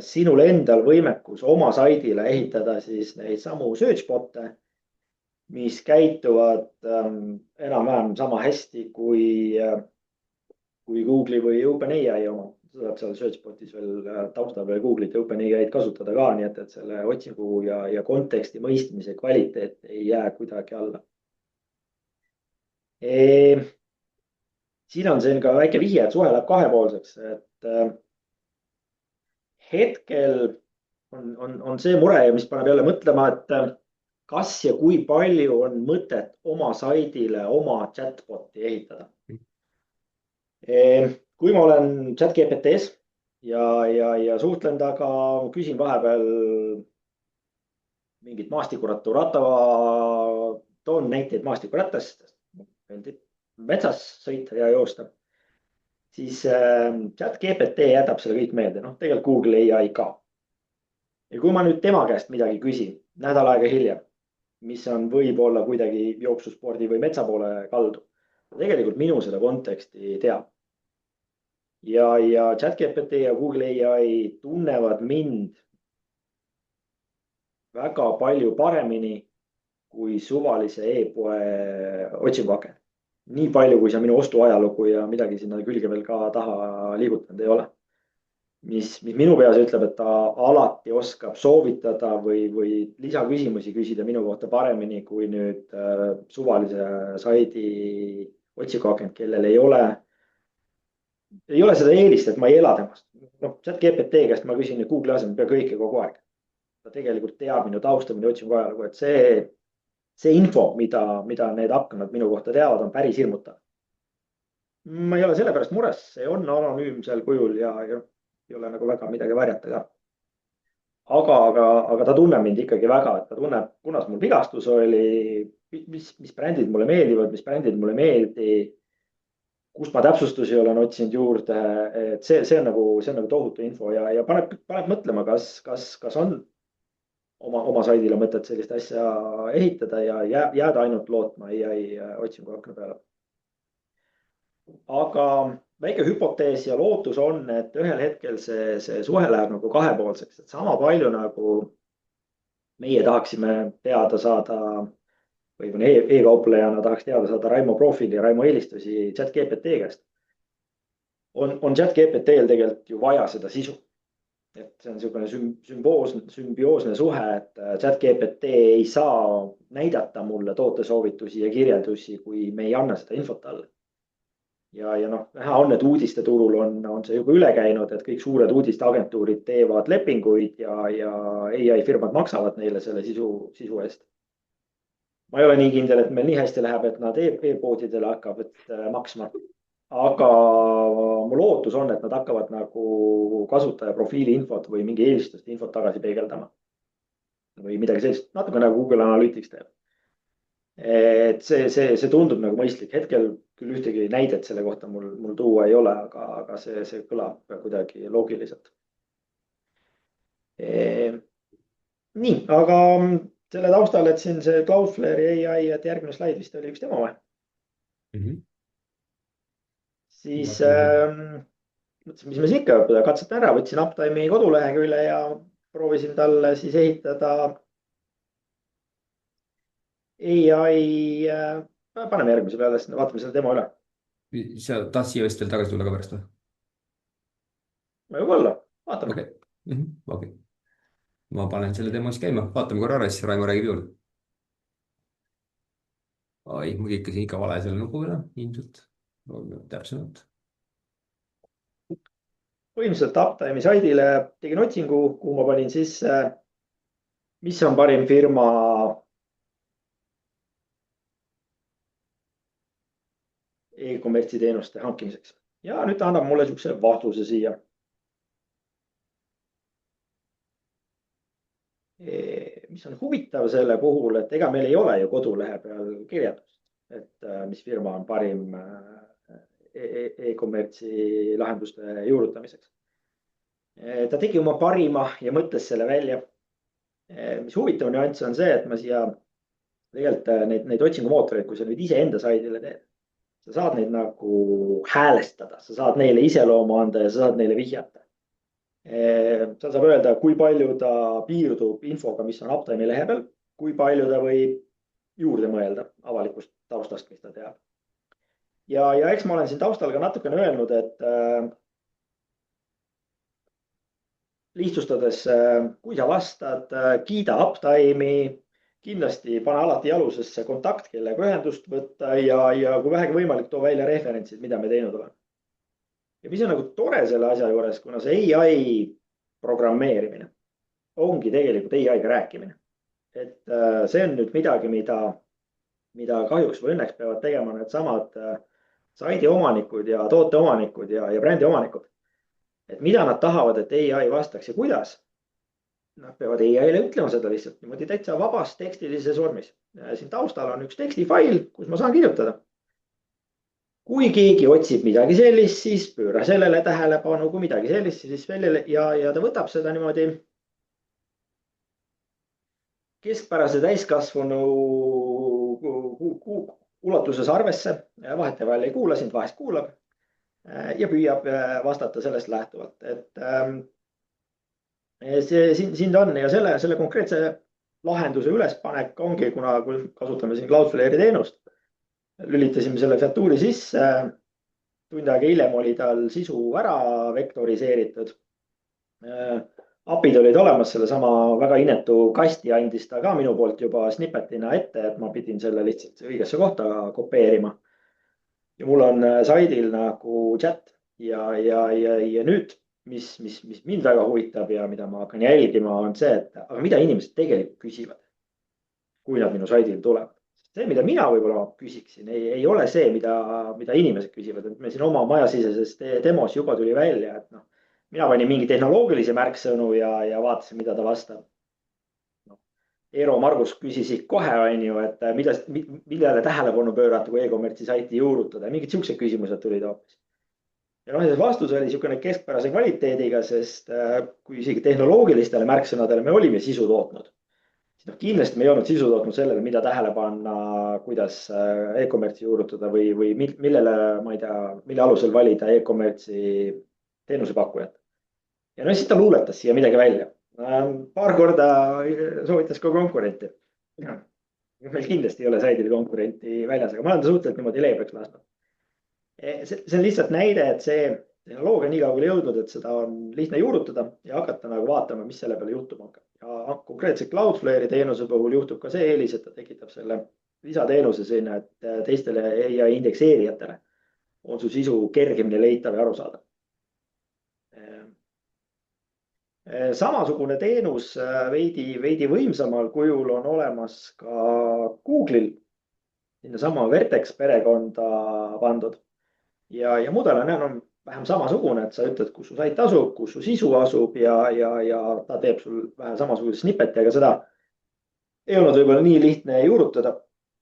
sinul endal võimekus oma saidile ehitada siis neid samu searchbot'e, mis käituvad enam-vähem sama hästi kui Google'i või OpenAI oma. Saab seal searchbot'is veel taustal veel Google'it ja OpenAI'd kasutada ka, nii et selle otsingu ja konteksti mõistmise kvaliteet ei jää kuidagi alla. Siin on see ka väike vihje, et suhe läheb kahepoolseks, et hetkel on see mure, mis paneb jälle mõtlema, et kas ja kui palju on mõtet oma saidile oma chatbot'i ehitada. Kui ma olen ChatGPT-s ja suhtlen taga, küsin vahepeal mingit maastikurattu, toon näiteid maastikurattast. metsas sõita ja joosta, siis chat GPT jätab selle kõik meelde, noh, tegelikult Google ai ka. ja kui ma nüüd tema käest midagi küsin nädal aega hiljem, mis on võib-olla kuidagi jooksuspordi või metsa poole kaldu, tegelikult minu seda konteksti teab. ja chat GPT ja Google ai tunnevad mind väga palju paremini kui suvalise e-poe otsinguaken. nii palju, kui see minu ostuajalugu ja midagi sinna külge veel ka taha liigutanud ei ole. mis minu peas ütleb, et ta alati oskab soovitada või lisaküsimusi küsida minu kohta paremini kui nüüd suvalise saidi otsinguaken, kellel ei ole seda eelist, et ma ei ela temast. noh, chat GPT käest ma küsin Google'i asemel pea kõike kogu aeg. ta tegelikult teab minu tausta, minu otsingu ajalugu, et see info, mida need aknad minu kohta teavad, on päris hirmutav. ma ei ole selle pärast mures, see on anonüümsel kujul ja ei ole nagu väga midagi varjata ka. aga ta tunneb mind ikkagi väga, et ta tunneb, kunas mul vigastus oli, mis brändid mulle meeldivad, mis brändid mulle ei meeldi, kus ma täpsustusi olen otsinud juurde, et see on nagu tohutu info ja paneb mõtlema, kas on oma saidile mõtet sellist asja ehitada ja jääda ainult lootma ai otsingu akna peale. aga väike hüpotees ja lootus on, et ühel hetkel see suhe läheb nagu kahepoolseks, et sama palju nagu meie tahaksime teada saada või e-kauplejana tahaks teada saada Raimo profiili ja Raimo eelistusi chat GPT käest. on chat GPT-l tegelikult ju vaja seda sisu. et see on niisugune sümbioosne suhe, et chat GPT ei saa näidata mulle tootesoovitusi ja kirjeldusi, kui me ei anna seda infot talle. ja noh, näha on, et uudisteturul on see juba üle käinud, et kõik suured uudisteagentuurid teevad lepinguid ja ai firmad maksavad neile selle sisu eest. ma ei ole nii kindel, et meil nii hästi läheb, et nad e-poodidele hakkavad maksma. aga mu lootus on, et nad hakkavad nagu kasutaja profiili infot või mingi eelistuste infot tagasi peegeldama. või midagi sellist, natuke nagu Google Analytics teeb. et see tundub nagu mõistlik, hetkel küll ühtegi näidet selle kohta mul tuua ei ole, aga see kõlab kuidagi loogiliselt. nii, aga selle taustal, et siin see Cloudflare'i ai, et järgmine slaid vist oli üks demo või? siis mõtlesin, mis me siin ikka õppida, katsetan ära, võtsin Uptime'i kodulehekülje ja proovisin talle siis ehitada ai, paneme järgmise peale, vaatame selle demo üle. sa tahad siia vist veel tagasi tulla ka pärast või? võib-olla, vaatame. okei. ma panen selle demo siis käima, vaatame korra ära, siis Raimo räägib juurde. ai, ma klikkasin ikka vale selle nupu peale, ilmselt. täpsemalt. põhimõtteliselt Uptime'i saidile tegin otsingu, kuhu ma panin sisse, mis on parim firma e-kommertsi teenuste hankimiseks. ja nüüd ta annab mulle niisuguse vastuse siia. mis on huvitav selle puhul, et ega meil ei ole ju kodulehe peal kirjeldust, et mis firma on parim e-kommertsi lahenduste juurutamiseks. ta tegi oma parima ja mõtles selle välja. mis huvitav nüanss on see, et ma siia tegelikult neid otsingumootoreid, kui sa nüüd iseenda saidile teed, sa saad neid nagu häälestada, sa saad neile iseloomu anda ja sa saad neile vihjata. sa saab öelda, kui palju ta piirdub infoga, mis on Uptime'i lehe peal, kui palju ta võib juurde mõelda avalikust taustast, mis ta teab. ja eks ma olen siin taustal ka natukene öelnud, et lihtsustades, kui sa vastad, kiida Uptime'i, kindlasti pane alati jalusesse kontakt, kellega ühendust võtta ja kui vähegi võimalik, too välja referentsid, mida me teinud oleme. ja mis on nagu tore selle asja juures, kuna see ai programmeerimine ongi tegelikult ai-ga rääkimine. et see on nüüd midagi, mida kahjuks või õnneks peavad tegema needsamad saidi omanikud ja toote omanikud ja brändi omanikud. et mida nad tahavad, et ai vastaks ja kuidas. Nad peavad ai-le ütlema seda lihtsalt niimoodi täitsa vabas tekstilises vormis. siin taustal on üks tekstifail, kus ma saan kirjutada. kui keegi otsib midagi sellist, siis pööra sellele tähelepanu, kui midagi sellist, siis sellele ja ta võtab seda niimoodi keskpärase täiskasvanu ulatuses arvesse, vahetevahel ei kuula sind, vahest kuulab ja püüab vastata sellest lähtuvalt, et see siin ta on ja selle konkreetse lahenduse ülespanek ongi, kuna kasutame siin Cloudflare'i teenust, lülitasime selle featuuri sisse. Tund aega hiljem oli tal sisu ära vektoriseeritud. API-d olid olemas, sellesama väga inetu kasti andis ta ka minu poolt juba snippetina ette, et ma pidin selle lihtsalt õigesse kohta kopeerima. Ja mul on saidil nagu chat ja nüüd, mis mind väga huvitab ja mida ma hakkan jälgima, on see, et aga mida inimesed tegelikult küsivad, kui nad minu saidil tulevad. See, mida mina võib-olla küsiksin, ei ole see, mida inimesed küsivad, et me siin oma majasiseses demos juba tuli välja, et noh, mina panin mingi tehnoloogilisi märksõnu ja vaatasin, mida ta vastab. Eero Margus küsisid kohe, on ju, et millele tähelepanu pöörata, kui e-commerce'i saiti juurutada ja mingid siuksed küsimused tulid hoopis. Ja noh, vastus oli niisugune keskpärase kvaliteediga, sest kui isegi tehnoloogilistele märksõnadele me olime sisu tootnud, siis kindlasti me ei olnud sisu tootnud sellele, mida tähele panna, kuidas e-commerce'i juurutada või millele, ma ei tea, mille alusel valida e-commerce'i teenusepakkujat. Ja no siis ta luuletas siia midagi välja. Paar korda soovitas ka konkurenti. Meil kindlasti ei ole saidil konkurenti väljas, aga ma olen ta suhteliselt niimoodi leebeks lasknud. See on lihtsalt näide, et see tehnoloogia on nii kaugele jõudnud, et seda on lihtne juurutada ja hakata nagu vaatama, mis selle peale juhtuma hakkab. Ja konkreetselt Cloudflare'i teenuse puhul juhtub ka see eelis, et ta tekitab selle lisateenuse sinna, et teistele AI indekseerijatele on su sisu kergemini leitav ja arusaadav. Samasugune teenus veidi võimsamal kujul on olemas ka Google'il, sinna sama Vertex perekonda pandud. Ja mudel on vähem samasugune, et sa ütled, kus su sait asub, kus su sisu asub ja ta teeb sul vähe samasuguse snippeti, aga seda ei olnud võib-olla nii lihtne juurutada.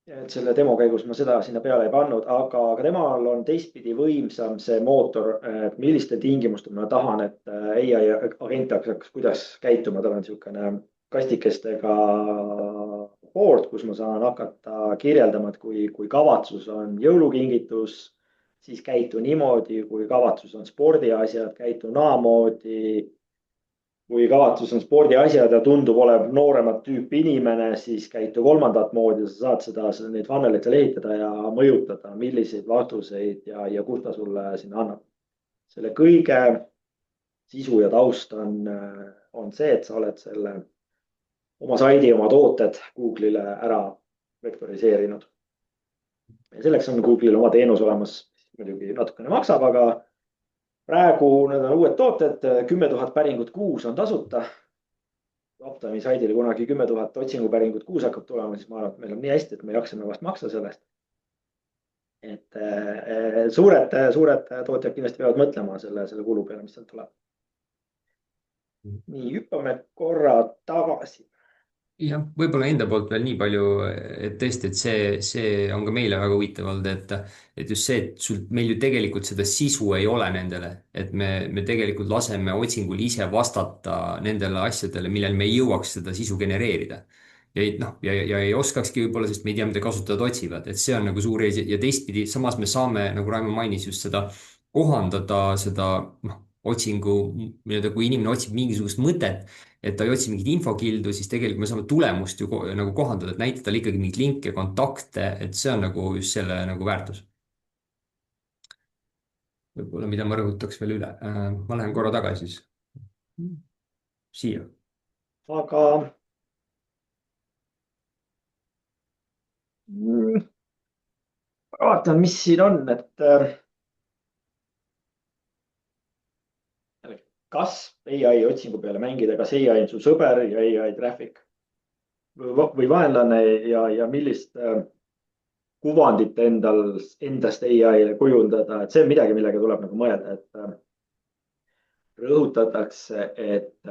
Et selle demo käigus ma seda sinna peale ei pannud, aga temal on teistpidi võimsam see mootor, et millistel tingimustel ma tahan, et AI agent hakkaks kuidas käituma. Tal on niisugune kastikestega board, kus ma saan hakata kirjeldama, et kui kavatsus on jõulukingitus, siis käitu niimoodi, kui kavatsus on spordiasjad, käitu naamoodi. Kui kavatsus on spordiasjad ja tundub olev nooremat tüüpi inimene, siis käitu kolmandat moodi, sa saad neid funnel'id seal ehitada ja mõjutada, milliseid vastuseid ja kus ta sulle sinna annab. Selle kõige sisu ja taust on see, et sa oled selle oma saidi, oma tooted Google'ile ära vektoriseerinud. Ja selleks on Google'il oma teenus olemas, muidugi natukene maksab, aga praegu need on uued tooted, 10 000 päringut kuus on tasuta. Optimi saidile kunagi 10 000 otsingupäringut kuus hakkab tulema, siis ma arvan, et meil on nii hästi, et me jaksame vast maksta sellest. Et suured tootjad kindlasti peavad mõtlema selle kulu peale, mis sealt tuleb. Nii, hüppame korra tagasi. jah, võib-olla enda poolt veel nii palju, et tõesti, et see on ka meile väga huvitav olnud, et just see, et meil ju tegelikult seda sisu ei ole nendele, et me tegelikult laseme otsingul ise vastata nendele asjadele, millel me ei jõuaks seda sisu genereerida. Ja ei oskakski võib-olla, sest me ei tea, mida kasutajad otsivad, et see on nagu suur ees ja teistpidi, samas me saame, nagu Raimo mainis, just seda kohandada seda otsingu, kui inimene otsib mingisugust mõtet, et ta ei otsi mingit infokildu, siis tegelikult me saame tulemust ju nagu kohandada, et näita talle ikkagi mingeid linke, kontakte, et see on nagu just selle nagu väärtus. Võib-olla, mida ma rõhutaks veel üle. Ma lähen korra tagasi siis. Siia. Aga vaatan, mis siin on, et kas AI otsingu peale mängida, kas AI on su sõber ja AI traffic või vaenlane ja millist kuvandit endast AI-le kujundada, et see on midagi, millega tuleb nagu mõelda, et rõhutatakse, et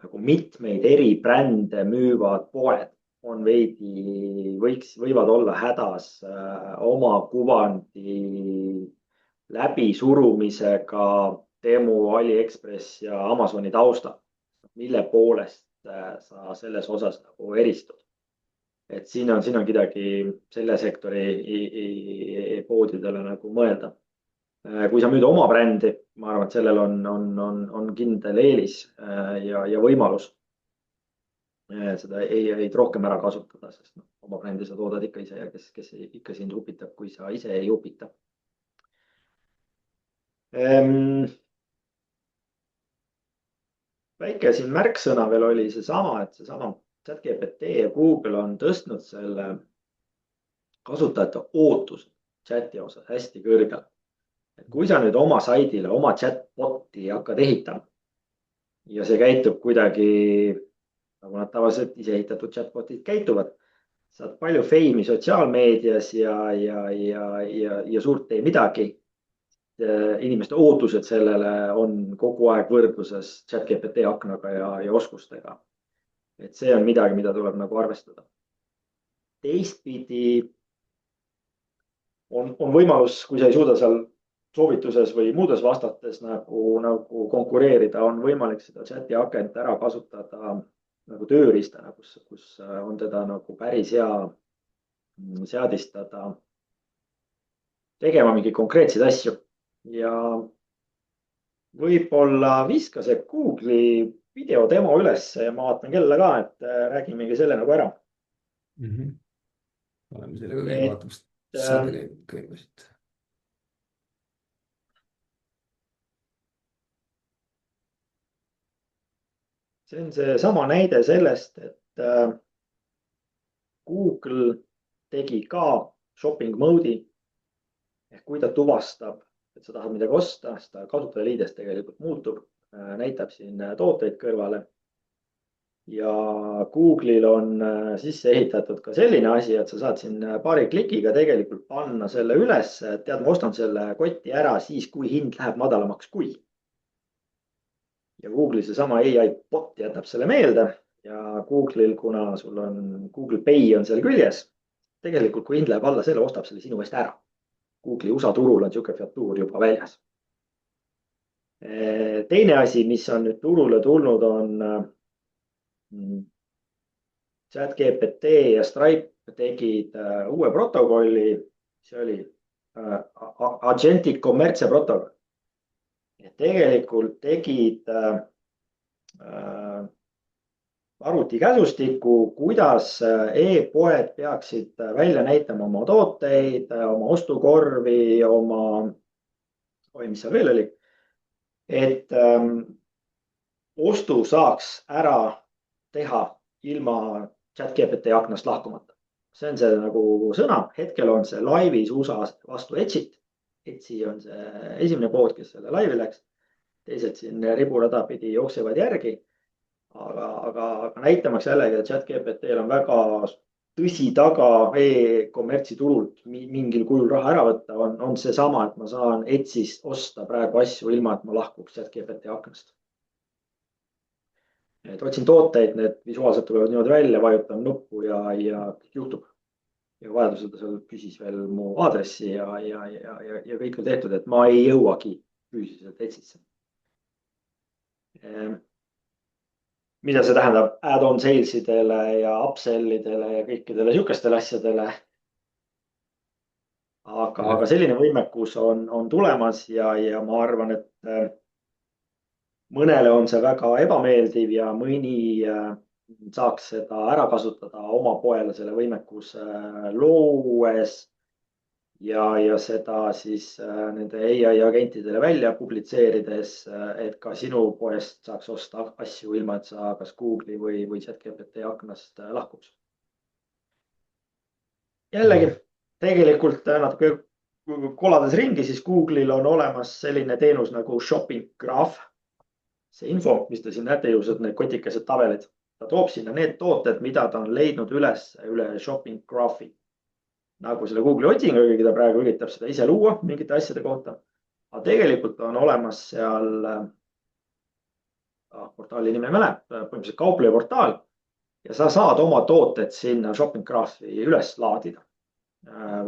nagu mitmeid eri brände müüvad poed võivad olla hädas oma kuvandi läbisurumisega Temu, AliExpress ja Amazoni taustal, mille poolest sa selles osas nagu eristud. Et siin on midagi selle sektori poodidele nagu mõelda. Kui sa müüd oma brändi, ma arvan, et sellel on kindel eelis ja võimalus seda ei rohkem ära kasutada, sest oma brändi sa toodad ikka ise ja kes ikka sind upitab, kui sa ise ei upita. Väike siin märksõna veel oli seesama ChatGPT ja Google on tõstnud selle kasutajate ootus chati osas hästi kõrgelt. Et kui sa nüüd oma saidile oma chatboti hakkad ehitama ja see käitub kuidagi, nagu nad tavaliselt ise ehitatud chatbotid käituvad, saad palju feimi sotsiaalmeedias ja suurt ei midagi. Inimeste ootused sellele on kogu aeg võrdluses ChatGPT aknaga ja oskustega. Et see on midagi, mida tuleb nagu arvestada. Teistpidi on võimalus, kui sa ei suuda seal soovituses või muudes vastates nagu konkureerida, on võimalik seda chati akent ära kasutada nagu tööriistana, kus on teda nagu päris hea seadistada tegema mingi konkreetseid asju. Ja võib-olla viska see Google'i videodemo üles ja ma vaatan kella ka, et räägimegi selle nagu ära. Oleme sellega kõik vaatamist. Saade käib siit. See on see sama näide sellest, et Google tegi ka shopping mode'i. Ehk kui ta tuvastab, et sa tahad midagi osta, siis ta kasutajaliides tegelikult muutub, näitab siin tooteid kõrvale. Ja Google'il on sisse ehitatud ka selline asi, et sa saad siin paari klikiga tegelikult panna selle üles, et tead, ma ostan selle kotti ära siis, kui hind läheb madalamaks kui. Ja Google'i seesama AI bot jätab selle meelde ja Google'il, kuna sul on Google Pay on seal küljes, tegelikult kui hind läheb alla selle, ostab selle sinu eest ära. Google'i USA turul on siuke featuur juba väljas. Teine asi, mis on nüüd turule tulnud, on ChatGPT ja Stripe tegid uue protokolli, see oli Agentic Commerce protokoll. Tegelikult tegid arvutikäsustiku, kuidas e-poed peaksid välja näitama oma tooteid, oma ostukorvi, mis seal veel oli, et ostu saaks ära teha ilma ChatGPT aknast lahkumata. See on see nagu sõna, hetkel on see laivis USA vastu Edge'it. Etsi on see esimene pood, kes selle laivi läks. Teised siin riburada pidi jooksevad järgi. Aga näitamaks jällegi, et ChatGPT-l on väga tõsi taga e-kommertsi turult mingil kujul raha ära võtta, on see sama, et ma saan Etsist osta praegu asju ilma, et ma lahkuks ChatGPT aknast. Et otsin tooteid, need visuaalselt tulevad niimoodi välja, vajutan nuppu ja juhtub. Ja vajadusel ta seal küsis veel mu aadressi ja kõik on tehtud, et ma ei jõuagi füüsiliselt Etsisse. Mida see tähendab add-on salesidele ja upsellidele ja kõikidele sihukestele asjadele. Aga selline võimekus on tulemas ja ma arvan, et mõnele on see väga ebameeldiv ja mõni saaks seda ära kasutada oma poele selle võimekuse loos ja seda siis nende AI agentidele välja publitseerides, et ka sinu poest saaks osta asju ilma, et sa kas Google'i või ChatGPT aknast lahkuks. Jällegi, tegelikult natuke kolades ringi, siis Google'il on olemas selline teenus nagu shopping graph. See info, mis te siin näete juhused, need kotikesed tabelid, ta toob sinna need tooted, mida ta on leidnud üle shopping graph'i. Nagu selle Google'i otsinguga, ta praegu üritab seda ise luua mingite asjade kohta. Aga tegelikult on olemas seal, portaali nime ei mäleta, põhimõtteliselt kaupleja portaal, ja sa saad oma tooted sinna shopping graphi üles laadida.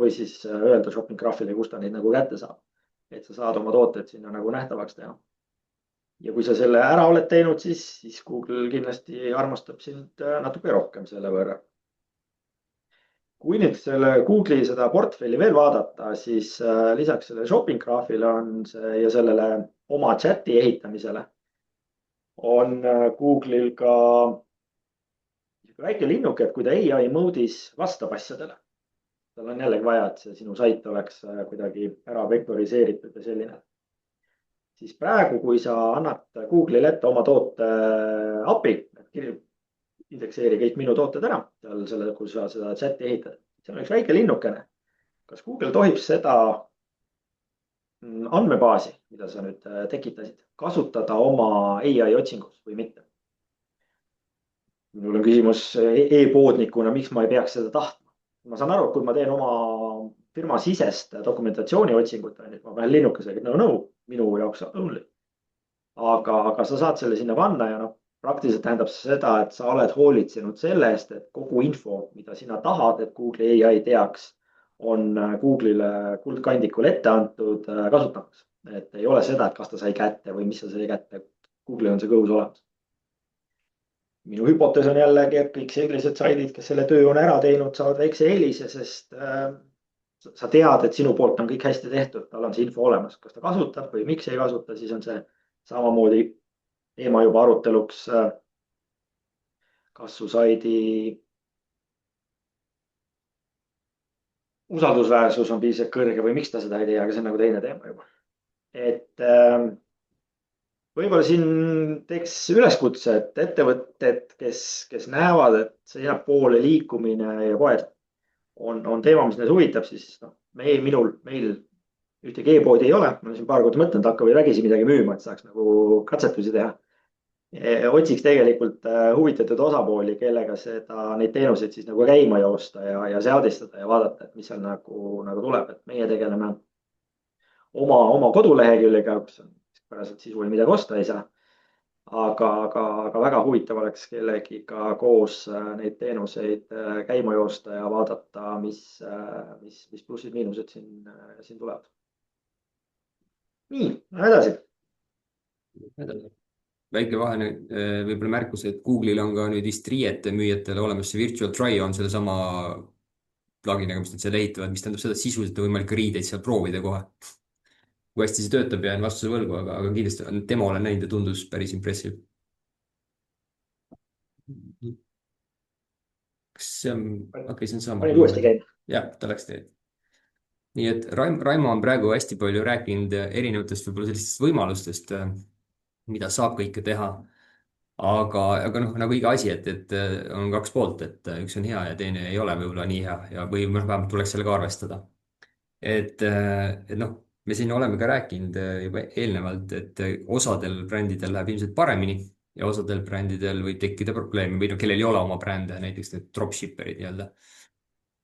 Või siis öelda shopping graphile, kus ta neid nagu kätte saab. et sa saad oma tooted sinna nagu nähtavaks teha. ja kui sa selle ära oled teinud, siis Google kindlasti armastab sind natuke rohkem selle võrra. kui nüüd selle Google'i seda portfelli veel vaadata, siis lisaks sellele shopping graphile on see ja sellele oma chati ehitamisele on Google'il ka väike linnuke, et kui ta ai mode'is vastab asjadele, tal on jällegi vaja, et see sinu sait oleks kuidagi ära vektoriseeritud ja selline. siis praegu, kui sa annad Google'ile ette oma toote API, indekseeri kõik minu tooted ära seal selle, kui sa seda chati ehitad, seal on üks väike linnukene. kas Google tohib seda andmebaasi, mida sa nüüd tekitasid, kasutada oma ai otsingus või mitte? minul on küsimus e-poodnikuna, miks ma ei peaks seda tahtma? ma saan aru, et kui ma teen oma firma sisest dokumentatsiooni otsingut, ma panen linnukesega no, minu jaoks only. aga sa saad selle sinna panna ja noh, praktiliselt tähendab see seda, et sa oled hoolitsenud selle eest, et kogu info, mida sina tahad, et Google'i ai teaks, on Google'ile kuldkandikul ette antud kasutamaks. et ei ole seda, et kas ta sai kätte või mis sa sai kätte. Google'il on see kõhus olemas. minu hüpotees on jällegi, et kõik sellised saidid, kes selle töö on ära teinud, saavad väikse eelise, sest sa tead, et sinu poolt on kõik hästi tehtud, tal on see info olemas, kas ta kasutab või miks ei kasuta, siis on see samamoodi teema juba aruteluks. kas su saidi usaldusväärsus on piisavalt kõrge või miks ta seda ei tee, aga see on nagu teine teema juba. et võib-olla siin teeks üleskutse, et ettevõtted, kes näevad, et sinnapoole liikumine ja poed on teema, mis neid huvitab, siis noh, meil ühtegi e-poodi ei ole. ma olen siin paar korda mõtelnud, hakkame vägisi midagi müüma, et saaks nagu katsetusi teha. otsiks tegelikult huvitatud osapooli, kellega neid teenuseid siis nagu käima joosta ja seadistada ja vaadata, et mis seal nagu tuleb, et meie tegeleme oma koduleheküljega, kus on päraselt sisu ja midagi osta ei saa. aga väga huvitav oleks kellegiga koos neid teenuseid käima joosta ja vaadata, mis plussid-miinused siin tulevad. nii, lähme edasi. väike vahene võib-olla märkus, et Google'il on ka nüüd vist riiete müüjatele olemas see virtual try on sellesama pluginiga, mis nad seal ehitavad, mis tähendab seda, et sisuliselt on võimalik riideid seal proovida kohe. kui hästi see töötab, jään vastuse võlgu, aga kindlasti demo olen näinud ja tundus päris impressive. kas see on, okei, see on sama. panin uuesti käima. jah, ta läks teed. nii et Raimo on praegu hästi palju rääkinud erinevatest võib-olla sellistest võimalustest, mida saab kõike teha. aga noh, nagu iga asi, et on kaks poolt, et üks on hea ja teine ei ole võib-olla nii hea ja, või vähemalt tuleks sellega arvestada. et noh, me siin oleme ka rääkinud juba eelnevalt, et osadel brändidel läheb ilmselt paremini ja osadel brändidel võib tekkida probleeme või no kellel ei ole oma brände, näiteks need dropshipperid nii-öelda.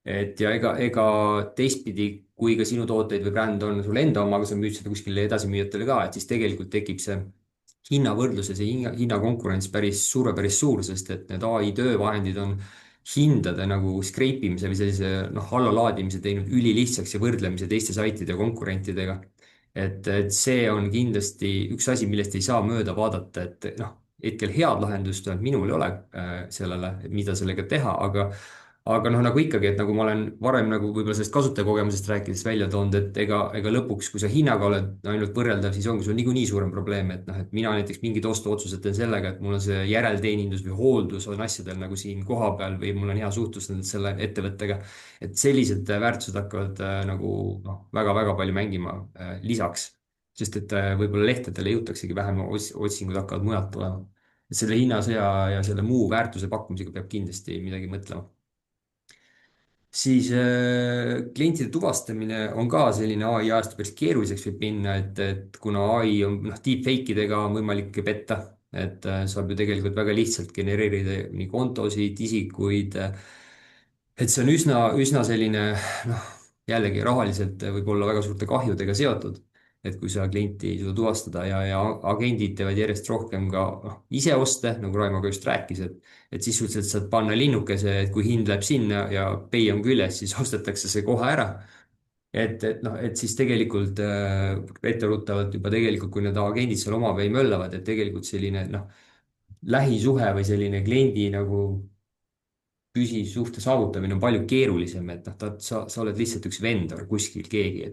et ja ega teistpidi, kui ka sinu tooteid või bränd on sul enda oma, aga sa müüd seda kuskile edasimüüjatele ka, et siis tegelikult tekib see hinnavõrdlus ja see hinnakonkurents päris suur, sest et need ai töövahendid on hindade nagu scrape imise või sellise allalaadimise teinud ülilihtsaks ja võrdlemise teiste saitide ja konkurentidega. et see on kindlasti üks asi, millest ei saa mööda vaadata, et noh, hetkel head lahendust minul ei ole sellele, mida sellega teha, aga noh, nagu ikkagi, et nagu ma olen varem nagu võib-olla sellest kasutajakogemusest rääkides välja toonud, et ega lõpuks, kui sa hinnaga oled ainult võrreldav, siis ongi sul niikuinii suurem probleem, et noh, et mina näiteks mingid ostuotsused teen sellega, et mul on see järelteenindus või hooldus on asjadel nagu siin kohapeal või mul on hea suhtlus selle ettevõttega. et sellised väärtused hakkavad nagu noh, väga-väga palju mängima lisaks, sest et võib-olla lehtedele jõutaksegi vähem, otsingud hakkavad mujalt tulema. et selle hinnasõja ja selle muu väärtuse pakkumisega peab kindlasti midagi mõtlema. Siis klientide tuvastamine on ka selline ai ajastu päris keeruliseks võib minna, et kuna ai on deepfake idega on võimalik petta, et saab ju tegelikult väga lihtsalt genereerida nii kontosid, isikuid. et see on üsna selline, noh, jällegi rahaliselt võib olla väga suurte kahjudega seotud. et kui sa klienti ei suuda tuvastada ja agendid teevad järjest rohkem ka ise oste, nagu Raimo ka just rääkis, et sisuliselt saad panna linnukese, et kui hind läheb sinna ja pay on küljes, siis ostetakse see kohe ära. Et siis tegelikult etteruttavalt juba tegelikult, kui need agendid seal omapäi möllavad, et tegelikult selline lähisuhe või selline kliendi nagu püsisuhte saavutamine on palju keerulisem, et sa oled lihtsalt üks vendor kuskil keegi,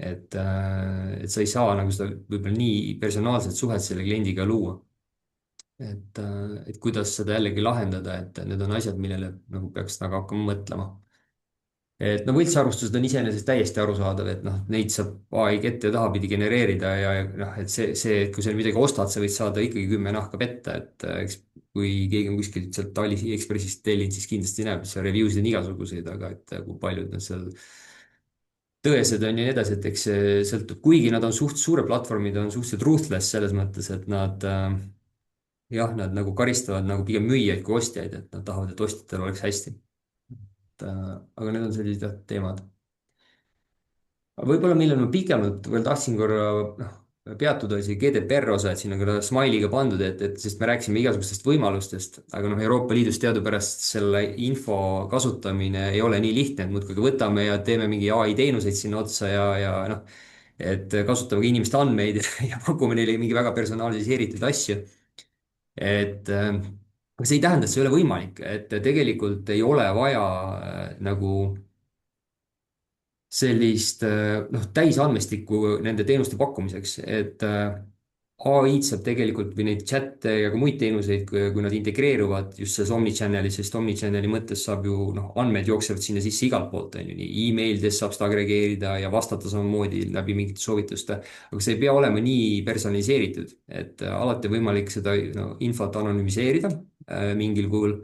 et sa ei saa nagu seda võib-olla nii personaalset suhet selle kliendiga luua. Et kuidas seda jällegi lahendada, et need on asjad, millele nagu peaks nagu hakkama mõtlema. Et võltsarvustused on iseenesest täiesti arusaadav, et neid saab ai ette ja tahapidi genereerida ja et et kui sa midagi ostad, sa võid saada ikkagi 10 nahka petta, et eks kui keegi on kuskilt sealt AliExpressist tellinud, siis kindlasti näeb, seal review sid on igasuguseid, aga et kui paljud nad seal tõesed on ja nii edasi, et eks see sõltub, kuigi nad on suht suure platvormid, on suhteliselt ruthless selles mõttes, et nad nagu karistavad nagu pigem müüjaid kui ostjaid, et nad tahavad, et ostjatel oleks hästi. Aga need on sellised teemad. Võib-olla millal ma pikemalt veel tahtsin korra peatuda, oli see GDPR osa, et siin on ka Smile'iga pandud, sest me rääkisime igasugustest võimalustest, aga Euroopa Liidus teadupärast selle info kasutamine ei ole nii lihtne, et muudkui võtame ja teeme mingi ai teenuseid sinna otsa ja et kasutame ka inimeste andmeid ja pakume neile mingi väga personaliseeritud asju. Aga see ei tähenda, et see ei ole võimalik, et tegelikult ei ole vaja nagu sellist täisandmestikku nende teenuste pakkumiseks, et ai-d saab tegelikult või neid chat'e ja ka muid teenuseid, kui nad integreeruvad just selles omnichannel'is, sest omnichannel'i mõttes saab ju andmed jooksevad sinna sisse igalt poolt, on ju, nii emailides saab seda agregeerida ja vastata samamoodi läbi mingite soovituste, aga see ei pea olema nii personaliseeritud, et alati on võimalik seda infot anonüümiseerida mingil kujul.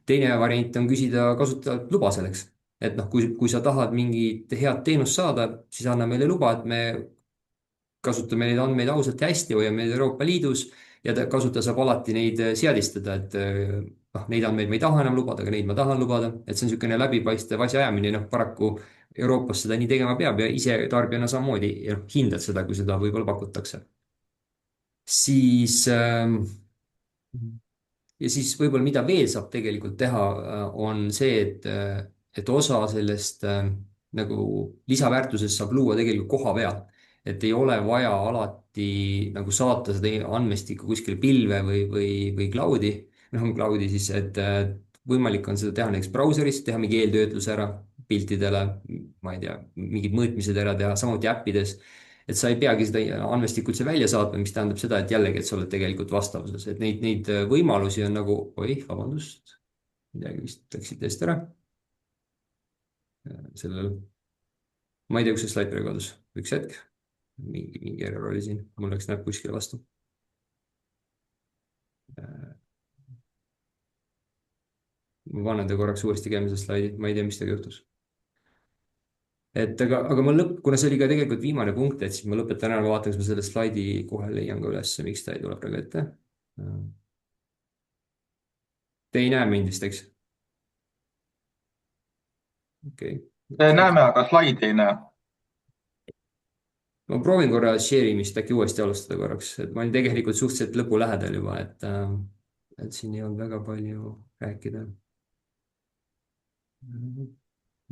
Teine variant on küsida kasutajalt luba selleks, et kui sa tahad mingit head teenust saada, siis anna meile luba, et me kasutame neid andmeid ausalt ja hästi, hoiame neid Euroopa Liidus ja kasutaja saab alati neid seadistada, et neid andmeid ma ei taha enam lubada, aga neid ma tahan lubada, et see on niisugune läbipaistev asjaajamine, paraku Euroopas seda nii tegema peab ja ise tarbijana samamoodi hindad seda, kui seda võib-olla pakutakse. Siis ja siis võib-olla mida veel saab tegelikult teha, on see, et osa sellest nagu lisaväärtusest saab luua tegelikult koha peal. Et ei ole vaja alati nagu saata seda andmestikku kuskile pilve või cloud'i, cloud'i siis, et võimalik on seda teha näiteks brauseris, teha mingi eeltöötlus ära piltidele, ma ei tea, mingid mõõtmised ära teha, samuti äppides. Et sa ei peagi seda andmestikku üldse välja saatma, mis tähendab seda, et jällegi, et sa oled tegelikult vastavuses, et neid võimalusi on nagu, vabandust, midagi vist läksid täiesti ära. Sellel, ma ei tea, kus see slaid praegu kadus, üks hetk, mingi error oli siin, mul läks näpp kuskile vastu. Ma panen ta korraks uuesti käima see slaidi, ma ei tea, mis temaga juhtus. Aga ma kuna see oli ka tegelikult viimane punkt, et siis ma lõpetan ära, ma vaatan, kas ma selle slaidi kohe leian ka üles, miks ta ei tule praegu ette. Te ei näe mind vist, eks? Okei. Näeme, aga slaidi ei näe. Ma proovin korra share imist äkki uuesti alustada korraks, et ma olin tegelikult suhteliselt lõpu lähedal juba, et siin ei olnud väga palju rääkida.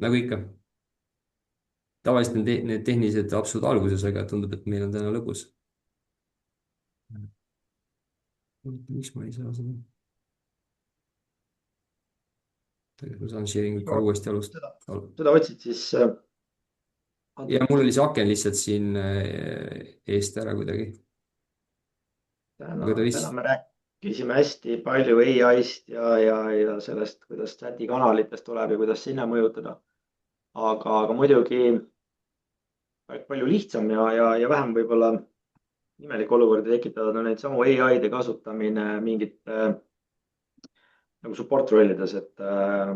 Nagu ikka. Tavaliselt on need tehnilised absurd alguses, aga tundub, et meil on täna lõpus. Miks ma ei saa seda? Ma saan sharing'it ka uuesti alustada. Seda otsid siis? Ja mul oli see aken lihtsalt siin eest ära kuidagi. Täna me rääkisime hästi palju AI-st ja sellest, kuidas chati kanalitest tuleb ja kuidas sinna mõjutada. Aga muidugi palju lihtsam ja vähem võib-olla imelik olukordi tekitavad on neid samu AI-de kasutamine mingite nagu support rollides, et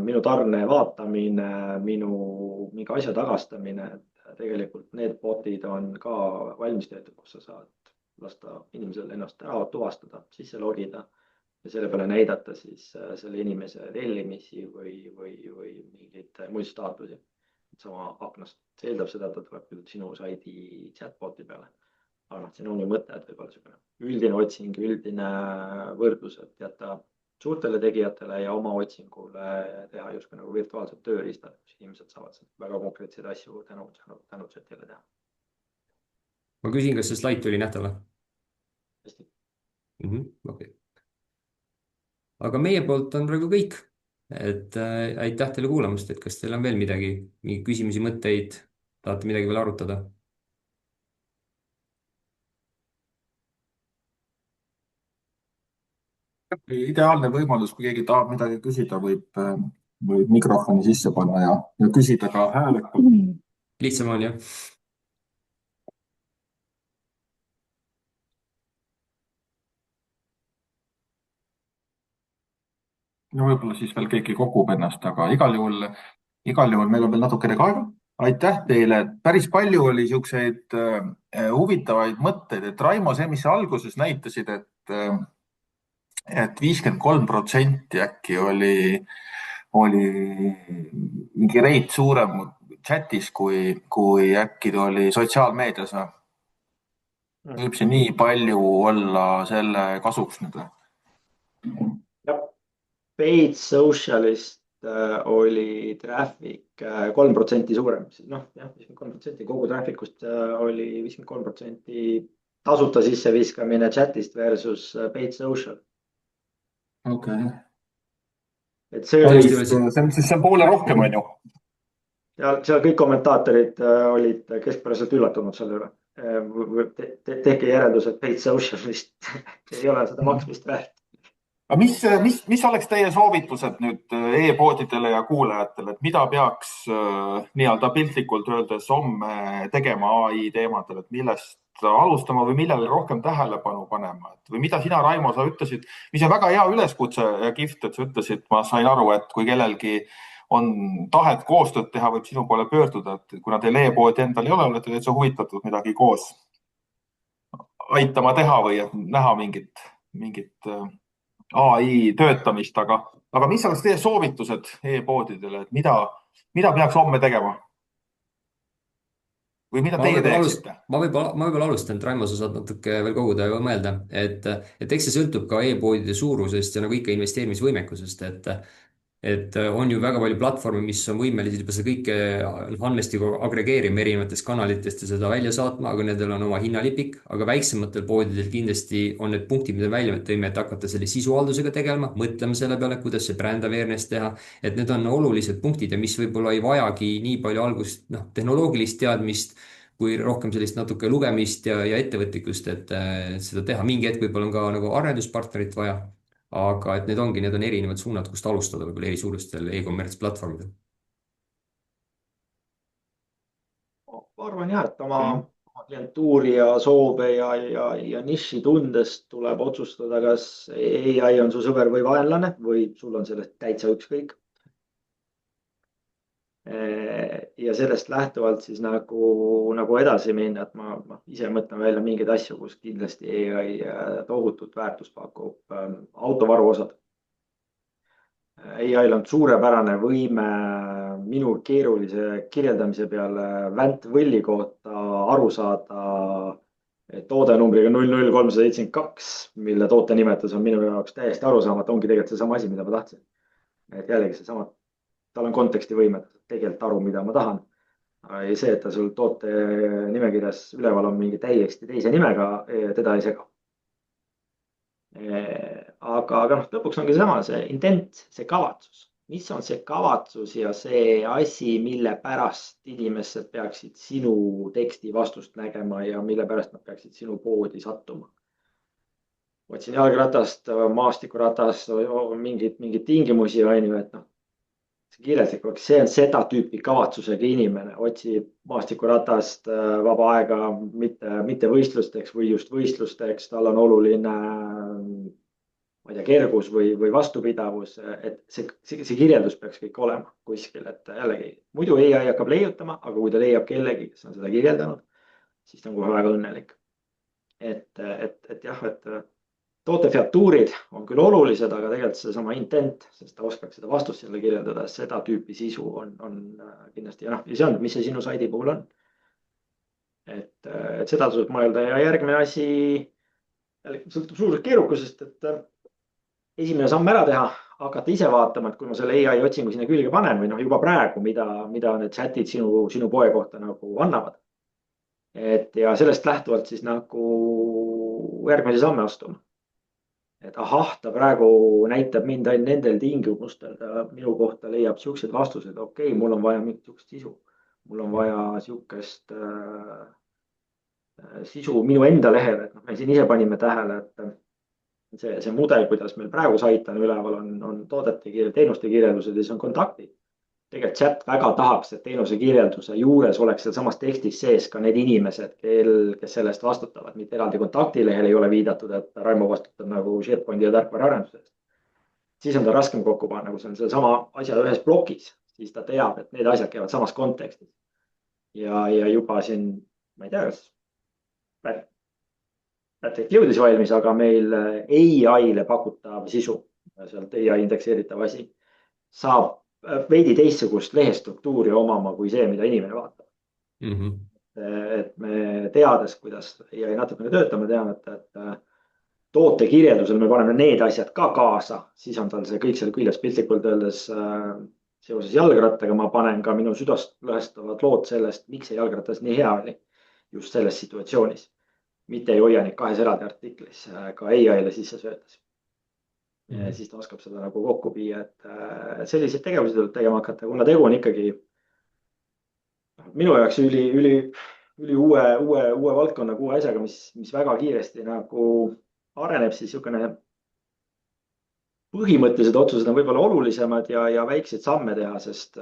minu tarne vaatamine, mingi asja tagastamine, et tegelikult need botid on ka valmis tehtud, kus sa saad lasta inimesel ennast ära tuvastada, sisse logida ja selle peale näidata siis selle inimese tellimisi või mingeid muid staatusi. sama aknast. See eeldab seda, et ta tuleb küll sinu saidi chatbot'i peale. Aga noh, siin on ju mõte, et võib-olla niisugune üldine otsing, üldine võrdlus, et jätta suurtele tegijatele ja oma otsingule teha justkui nagu virtuaalsed tööriistad, kus inimesed saavad väga konkreetseid asju tänu chatile teha. Ma küsin, kas see slaid tuli nähtav? Hästi. Okay. Aga meie poolt on praegu kõik. Et aitäh teile kuulamast, et kas teil on veel midagi, mingi küsimusi, mõtteid, tahate midagi veel arutada? Ideaalne võimalus, kui keegi tahab midagi küsida, võib mikrofoni sisse panna ja küsida ka häälekult. Lihtsam on, jah? No võib-olla siis veel keegi kogub ennast, aga igal juhul meil on veel natukene ka aega. Aitäh teile. Päris palju oli niisuguseid huvitavaid mõtteid, et Raimo, see, mis sa alguses näitasid, et 53% äkki oli mingi reit suurem chatis kui äkki ta oli sotsiaalmeedias. Võib see nii palju olla selle kasuks nüüd või? Paid socialist oli traffic 3% suurem, noh jah, 53% kogu trafficust oli 53% tasuta sisseviskamine chatist versus paid social. Okay. Et see on poole rohkem, on ju. Seal kõik kommentaatorid olid keskpäraselt üllatunud selle üle. Tehke järeldus, et paid socialist ei ole seda maksmist väärt. Aga mis oleks teie soovitused nüüd e-poodidele ja kuulajatele, et mida peaks nii-öelda piltlikult öeldes homme tegema AI teemadel, et millest alustama või millele rohkem tähelepanu panema? Või mida sina, Raimo, sa ütlesid, mis on väga hea üleskutse ja kihvt, et sa ütlesid, ma sain aru, et kui kellelgi on tahet koostööd teha, võib sinu poole pöörduda, et kuna teil e-poodi endal ei ole, olete täitsa huvitatud midagi koos aitama teha või näha mingit AI töötamist, aga mis oleks teie soovitused e-poodidele, et mida peaks homme tegema? Või mida teie teeksite? Ma võib-olla alustan, et Raimo, sa saad natuke veel koguda ja mõelda, et eks see sõltub ka e-poodide suurusest ja nagu ikka investeerimisvõimekusest, et on ju väga palju platvorme, mis on võimelised juba seda kõike andmestiku agregeerima erinevatest kanalitest ja seda välja saatma, aga nendel on oma hinnalipik, aga väiksematel poodidel kindlasti on need punktid, mida välja tõime, et hakata selle sisuhaldusega tegelema, mõtlema selle peale, kuidas see brand awareness teha, et need on olulised punktid ja mis võib-olla ei vajagi nii palju algust, tehnoloogilist teadmist, kui rohkem sellist natuke lugemist ja ettevõtlikkust, et seda teha. Mingi hetk võib-olla on ka nagu arenduspartnerit vaja. Aga et need on erinevad suunad, kust alustada võib-olla eri suurustel e-commerce platvormidel. Ma arvan jah, et oma klientuuri ja soove ja niši tundes tuleb otsustada, kas AI on su sõber või vaenlane või sul on sellest täitsa ükskõik. Ja sellest lähtuvalt siis nagu edasi minna, et ma ise mõtlen välja mingeid asju, kus kindlasti AI tohutut väärtust pakub. Autovaruosad. AI-l on suurepärane võime minu keerulise kirjeldamise peale väntvõlli kohta aru saada toodenumbriga 00372, mille toote nimetus on minu jaoks täiesti arusaamatu, ongi tegelikult seesama asi, mida ma tahtsin. Et jällegi seesama, tal on kontekstivõimet tegelikult aru, mida ma tahan. Ja see, et ta sul toote nimekirjas üleval on mingi täiesti teise nimega, teda ei sega. Aga lõpuks ongi sama see intent, see kavatsus. Mis on see kavatsus ja see asi, mille pärast inimesed peaksid sinu teksti vastust nägema ja mille pärast nad peaksid sinu poodi sattuma. Otsin jalgratast, maastikuratast, mingid tingimusi on ju, et kirjeldlik, see on seda tüüpi kavatsusega inimene, otsib maastikuratast vaba aega mitte võistlusteks või just võistlusteks, tal on oluline ma ei tea, kergus või vastupidavus, et see kirjeldus peaks kõik olema kuskil, et jällegi muidu AI hakkab leiutama, aga kui ta leiab kellegi, kes on seda kirjeldanud, siis ta on kohe väga õnnelik. Et jah, et tootefeatuurid on küll olulised, aga tegelikult seesama intent, sest ta oskaks seda vastust jälle kirjeldada, seda tüüpi sisu on kindlasti ja noh, ja see on, mis see sinu saidi puhul on. Et seda tuleb mõelda ja järgmine asi, sõltub suurusest keerukusest, et esimene samm ära teha, hakata ise vaatama, et kui ma selle ai otsingu sinna külge panen või noh, juba praegu, mida need chat'id sinu poe kohta nagu annavad. Et ja sellest lähtuvalt siis nagu järgmise samme astuma. Et ahah, ta praegu näitab mind ainult nendel tingimustel, ta minu kohta leiab siuksed vastused, okei, mul on vaja mingit siukest sisu. Mul on vaja siukest sisu minu enda lehel, et noh, me siin ise panime tähele, et see mudel, kuidas meil praegu sait on üleval, on toodete, teenuste kirjeldused ja siis on kontaktid. Tegelikult chat väga tahaks, et teenuse kirjelduse juures oleks sealsamas tekstis sees ka need inimesed, kes sellest vastutavad, mitte eraldi kontaktilehel ei ole viidatud, et Raimo vastutab nagu SharePointi ja tarkvaraarenduse eest. Siis on ta raskem kokku panna, kui see on sellesama asja ühes plokis, siis ta teab, et need asjad käivad samas kontekstis. Ja juba siin, ma ei tea, kas Patrick jõudis valmis, aga meil ai-le pakutav sisu, sealt ai indekseeritav asi, saab veidi teistsugust lehestruktuuri omama kui see, mida inimene vaatab. Et me teades, kuidas ai natukene töötab, me teame, et toote kirjeldusel me paneme need asjad ka kaasa, siis on tal see kõik seal küljes piltlikult öeldes seoses jalgrattaga ma panen ka minu südast lõhestavad lood sellest, miks see jalgratas nii hea oli just selles situatsioonis. Mitte ei hoia neid kahes eraldi artiklis, ka ai-le sisse söödes. Siis ta oskab seda nagu kokku viia, et selliseid tegevusi tuleb tegema hakata, kuna tegu on ikkagi minu jaoks üli uue valdkonna, uue asjaga, mis väga kiiresti nagu areneb, siis niisugune põhimõttelised otsused on võib-olla olulisemad ja väikseid samme teha, sest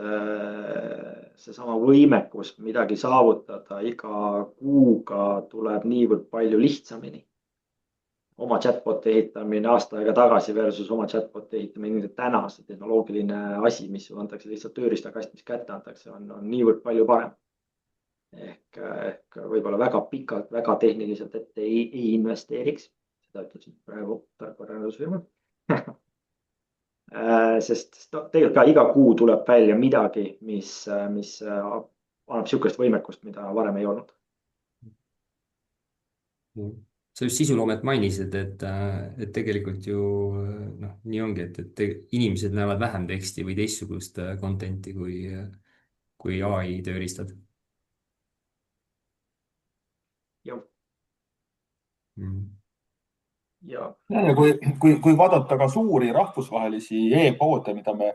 seesama võimekus midagi saavutada iga kuuga tuleb niivõrd palju lihtsamini. Oma chatboti ehitamine aasta aega tagasi versus oma chatboti ehitamine täna, see tehnoloogiline asi, mis antakse lihtsalt tööriistakast, mis kätte antakse, on niivõrd palju parem. Ehk võib-olla väga pikalt, väga tehniliselt ette ei investeeriks. Seda ütlesin praegu tarkvaraarendusfirma. Sest tegelikult ka iga kuu tuleb välja midagi, mis annab sihukest võimekust, mida varem ei olnud. Sa just sisuloomet mainisid, et tegelikult ju noh, nii ongi, et inimesed näevad vähem teksti või teistsugust content'i kui ai tööriistad. Jah. Ja kui vaadata ka suuri rahvusvahelisi e-poode, mida me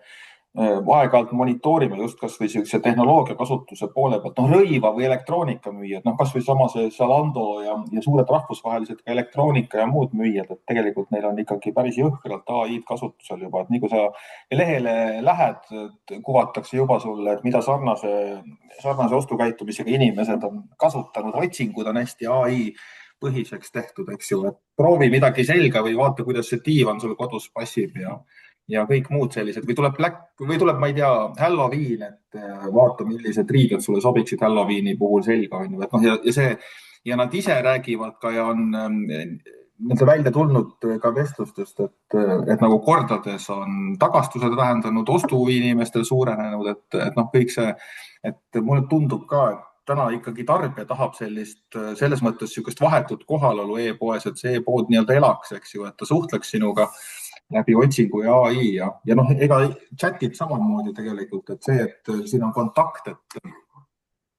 aeg-ajalt monitoorime just kas või sellise tehnoloogia kasutuse poole pealt, rõiva või elektroonika müüjad, kas või sama see Zalando ja suured rahvusvahelised ka elektroonika ja muud müüjad, et tegelikult neil on ikkagi päris jõhkralt ai-d kasutusel juba, et nii kui sa lehele lähed, kuvatakse juba sulle, et mida sarnase ostukäitumisega inimesed on kasutanud, otsingud on hästi ai põhiseks tehtud, eks ju, et proovi midagi selga või vaata, kuidas see diivan sul kodus passib ja kõik muud sellised või tuleb, ma ei tea, Halloween, et vaata, millised riided sulle sobiksid Halloweeni puhul selga, on ju, et noh, ja nad ise räägivad ka ja on nende välja tulnud ka vestlustest, et nagu kordades on tagastused vähendanud, ostuhuvi inimestel suurenenud, et noh, kõik see, et mulle tundub ka, et täna ikkagi tarbija tahab selles mõttes niisugust vahetut kohalolu e-poes, et see e-pood nii-öelda elaks, eks ju, et ta suhtleks sinuga läbi otsingu ja ai ja noh, ega chat'id samamoodi tegelikult, et see, et siin on kontakt,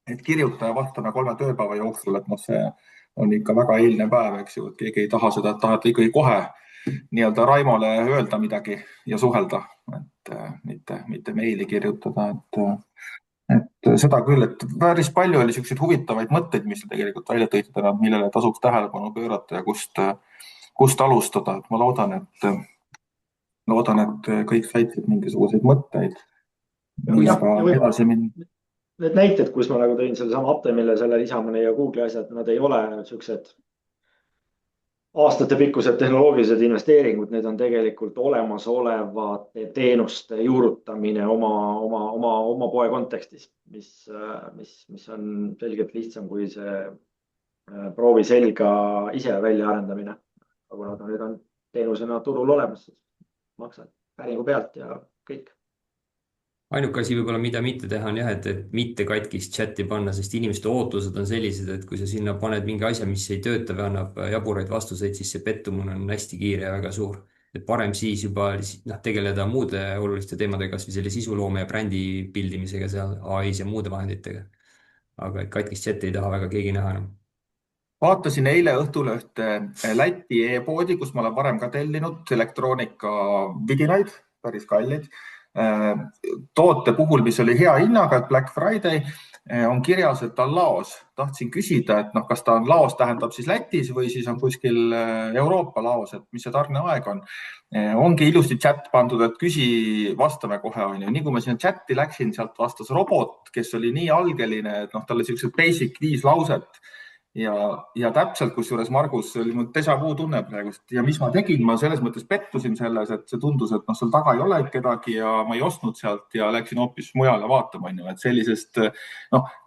et kirjutaja vastame 3 tööpäeva jooksul, et noh, see on ikka väga eilne päev, eks ju, et keegi ei taha seda, et tahate ikkagi kohe nii-öelda Raimole öelda midagi ja suhelda, et mitte meili kirjutada, et seda küll, et päris palju oli selliseid huvitavaid mõtteid, mis tegelikult välja tõid täna, millele tasuks tähelepanu pöörata ja kust alustada. Et ma loodan, et kõik said mingisuguseid mõtteid. Edasi minna. Need näited, kus ma nagu tõin selle sama Aptemile, selle lisamine ja Google'i asjad, nad ei ole sellised aastatepikkused tehnoloogilised investeeringud, need on tegelikult olemasolevate teenuste juurutamine oma poe kontekstis, mis on selgelt lihtsam kui see proovi selga ise välja arendamine. Aga kuna ta nüüd on teenusena turul olemas, maksad päringu pealt ja kõik. Ainuke asi võib-olla, mida mitte teha, on jah, et mitte katkist chati panna, sest inimeste ootused on sellised, et kui sa sinna paned mingi asja, mis ei tööta või annab jaburaid vastuseid, siis see pettumine on hästi kiire ja väga suur. Et parem siis juba tegeleda muude oluliste teemadega, kas või selle sisuloome ja brändi pildimisega seal ai-s ja muude vahenditega. aga et katkist chati ei taha väga keegi näha enam. Vaatasin eile õhtul ühte Läti e-poodi, kus ma olen varem ka tellinud elektroonikavidinaid, päris kallid. Toote puhul, mis oli hea hinnaga, et Black Friday, on kirjas, et ta on laos. Tahtsin küsida, et kas ta on laos, tähendab siis Lätis või siis on kuskil Euroopa laos, et mis see tarneaeg on. Ongi ilusti chat pandud, et küsi, vastame kohe, on ju. Nii kui ma sinna chati läksin, sealt vastas robot, kes oli nii algeline, et tal oli sellised basic 5 lauset. Ja täpselt, kusjuures Margus, see oli mul déjà vu tunne praegust ja mis ma tegin, ma selles mõttes pettusin selles, et see tundus, et seal taga ei ole kedagi ja ma ei ostnud sealt ja läksin hoopis mujale vaatama, et sellisest,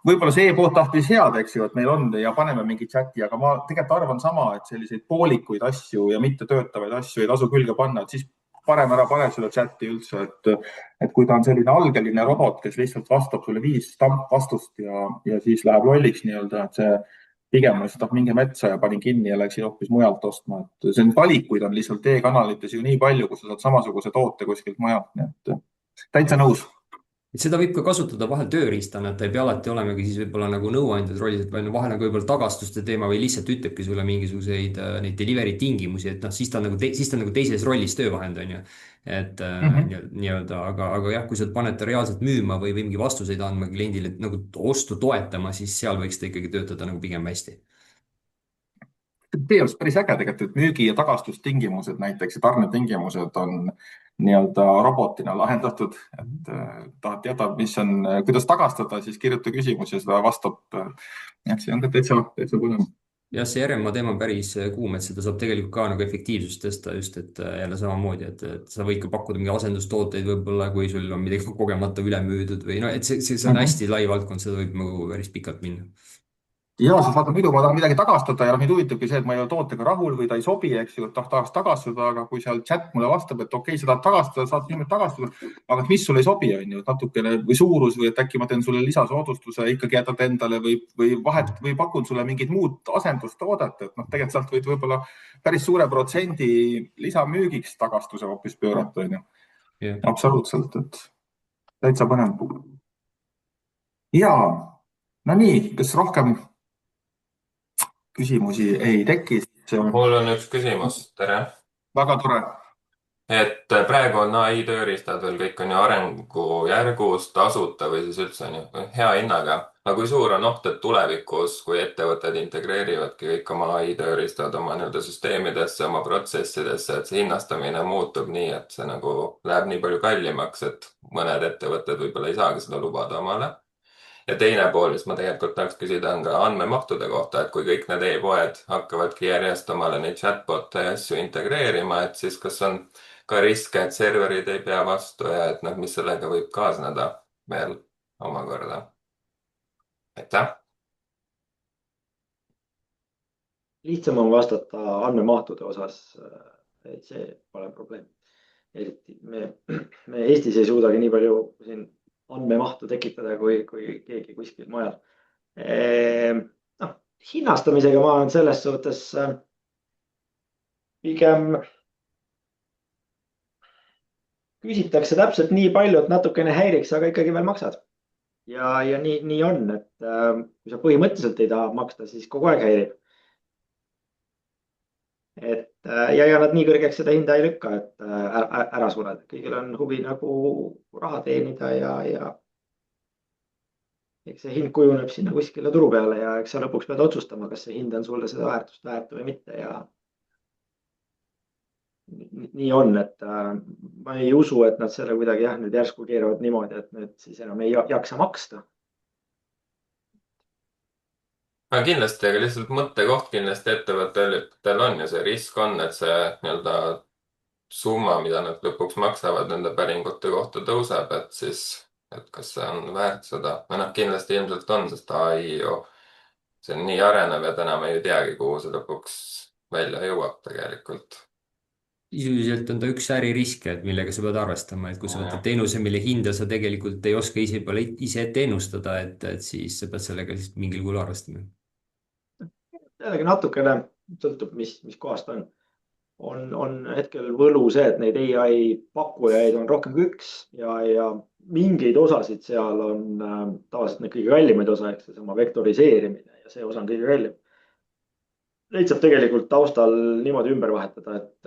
võib-olla see e-pood tahtis head, eks ju, et meil on ja paneme mingi chati, aga ma tegelikult arvan sama, et selliseid poolikuid asju ja mitte töötavaid asju ei tasu külge panna, et siis parem ära pane seda chati üldse, et kui ta on selline algeline robot, kes lihtsalt vastab sulle 5 stampvastust ja siis läheb lolliks nii-öelda, et see pigem ma lihtsalt minge metsa ja panin kinni ja läksin hoopis mujalt ostma. Et see valikuid on lihtsalt e-kanalites ju nii palju, kus sa saad samasuguse toote kuskilt mujalt. Nii et täitsa nõus. Seda võib ka kasutada vahel tööriistana, et ta ei pea alati olemegi siis võib-olla nagu nõuandjad rollis, et vahel nagu võib-olla tagastuste teema või lihtsalt ütlebki sulle mingisuguseid neid delivery tingimusi, et siis ta on nagu teises rollis töövahend on ju. Et nii-öelda, aga jah, kui sa paned ta reaalselt müüma või mingi vastuseid andma kliendile, et nagu ostu toetama, siis seal võiks ta ikkagi töötada nagu pigem hästi. Teie arust päris äge tegelikult, et müügi- ja tagastustingimused näiteks ja tarnetingimused on nii-öelda robotina lahendatud, et tahad teada, kuidas tagastada, siis kirjuta küsimusi ja seda vastab. See on ka täitsa põnev. jah, see RMA teema on päris kuum, et seda saab tegelikult ka nagu efektiivsust tõsta just, et jälle samamoodi, et sa võid ka pakkuda mingi asendustooteid võib-olla, kui sul on midagi kogemata üle müüdud või et see on hästi lai valdkond, seda võib nagu päris pikalt minna. Ja siis vaata, muidu ma tahan midagi tagastada ja mind huvitabki see, et ma ei ole tootega rahul või ta ei sobi, eks ju, et tahaks tagastada, aga kui seal chat mulle vastab, et okei, sa tahad tagastada, saad niimoodi tagastada, aga mis sulle ei sobi, on ju, natukene või suurus või et äkki ma teen sulle lisasoodustuse, ikkagi jätad endale või vahet või pakun sulle mingit muud asendustoodet, et tegelikult sealt võid võib-olla päris suure protsendi lisamüügiks tagastuse hoopis pöörata, on ju. Absoluutselt, et täitsa põnev. Ja, no nii, kas rohkem küsimusi ei teki? Mul on üks küsimus, tere. Väga tore. Et praegu on AI tööriistad veel kõik on ju arengujärgus, tasuta või siis üldse on ju hea hinnaga. Aga kui suur on oht, et tulevikus, kui ettevõtted integreerivadki kõik oma AI tööriistad oma süsteemidesse, oma protsessidesse, et see hinnastamine muutub nii, et see nagu läheb nii palju kallimaks, et mõned ettevõtted võib-olla ei saagi seda lubada omale. Ja teine pool, mis ma tegelikult tahaks küsida, on ka andmemahtude kohta, et kui kõik need e-poed hakkavadki järjest omale neid chatbot'e ja asju integreerima, et siis kas on ka riske, et serverid ei pea vastu ja et mis sellega võib kaasneda veel omakorda. Aitäh! Lihtsam on vastata andmemahtude osas, et see pole probleem. Eriti me Eestis ei suudagi nii palju siin andmemahtu tekitada kui keegi kuskil mujal. Hinnastamisega ma olen selles suhtes pigem küsitakse täpselt nii palju, et natukene häiriks, aga ikkagi veel maksad. Ja nii on, et kui sa põhimõtteliselt ei taha maksta, siis kogu aeg häirib. Ja nad nii kõrgeks seda hinda ei lükka, et ära sureda. Kõigil on huvi nagu raha teenida ja eks see hind kujuneb sinna kuskile turu peale ja eks sa lõpuks pead otsustama, kas see hind on sulle seda väärtust väärt või mitte. Ja nii on, et ma ei usu, et nad selle kuidagi nüüd järsku keeravad niimoodi, et nüüd siis enam ei jaksa maksta. Aga kindlasti, aga lihtsalt mõttekoht kindlasti ettevõttel on ja see risk on, et see nii-öelda summa, mida nad lõpuks maksavad nende päringute kohta tõuseb, et siis, et kas see on väärt seda. Kindlasti ilmselt on, sest AI ju see on nii arenev ja täna me ei teagi, kuhu see lõpuks välja jõuab tegelikult. sisuliselt on ta üks äririske, et millega sa pead arvestama, et kui sa võtad teenuse, mille hinda sa tegelikult ei oska ise ette ennustada, et siis sa pead sellega lihtsalt mingil kujul arvestama. jällegi natukene sõltub, mis kohast on. On hetkel võlu see, et neid AI pakkujaid on rohkem kui üks ja mingeid osasid seal on tavaliselt need kõige kallimaid osa, ehk seesama vektoriseerimine ja see osa on kõige kallim. Neid saab tegelikult taustal niimoodi ümber vahetada, et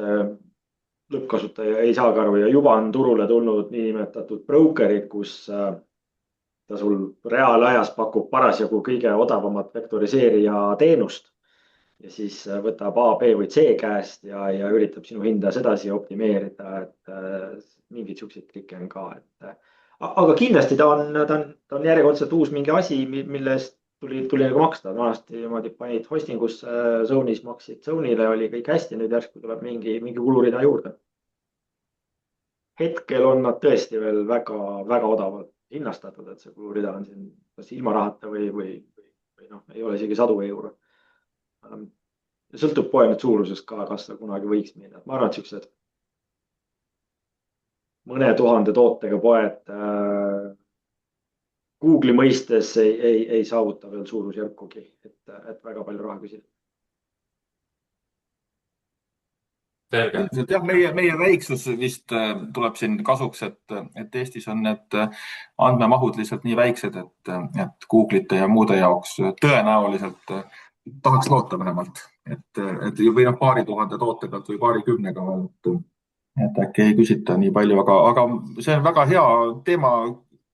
lõppkasutaja ei saagi aru ja juba on turule tulnud niinimetatud brokerid, kus ta sul reaalajas pakub parasjagu kõige odavamat vektoriseerija teenust ja siis võtab A, B või C käest ja üritab sinu hinda sedasi optimeerida, et mingeid siukseid trikke on ka. Aga kindlasti ta on järjekordselt uus mingi asi, millest tuli nagu maksta. Vanasti niimoodi panid hostingusse Zone'is, maksid Zone'ile, oli kõik hästi, nüüd järsku tuleb mingi kulurida juurde. Hetkel on nad tõesti veel väga odavalt hinnastatud, et see kulurida on siin kas ilma rahata või noh, ei ole isegi 100 euro. Sõltub poe nüüd suurusest ka, kas ta kunagi võiks minna. Ma arvan, et siuksed mõne tuhande tootega poed Google'i mõistes ei saavuta veel suurusjärkugi, et väga palju raha küsida. Selge. Jah, meie väiksus vist tuleb siin kasuks, et Eestis on need andmemahud lihtsalt nii väiksed, et Google'ite ja muude jaoks tõenäoliselt tahaks loota vähemalt, et või noh, paari tuhande toote pealt või paari kümnega veel, et äkki ei küsita nii palju, aga see on väga hea teema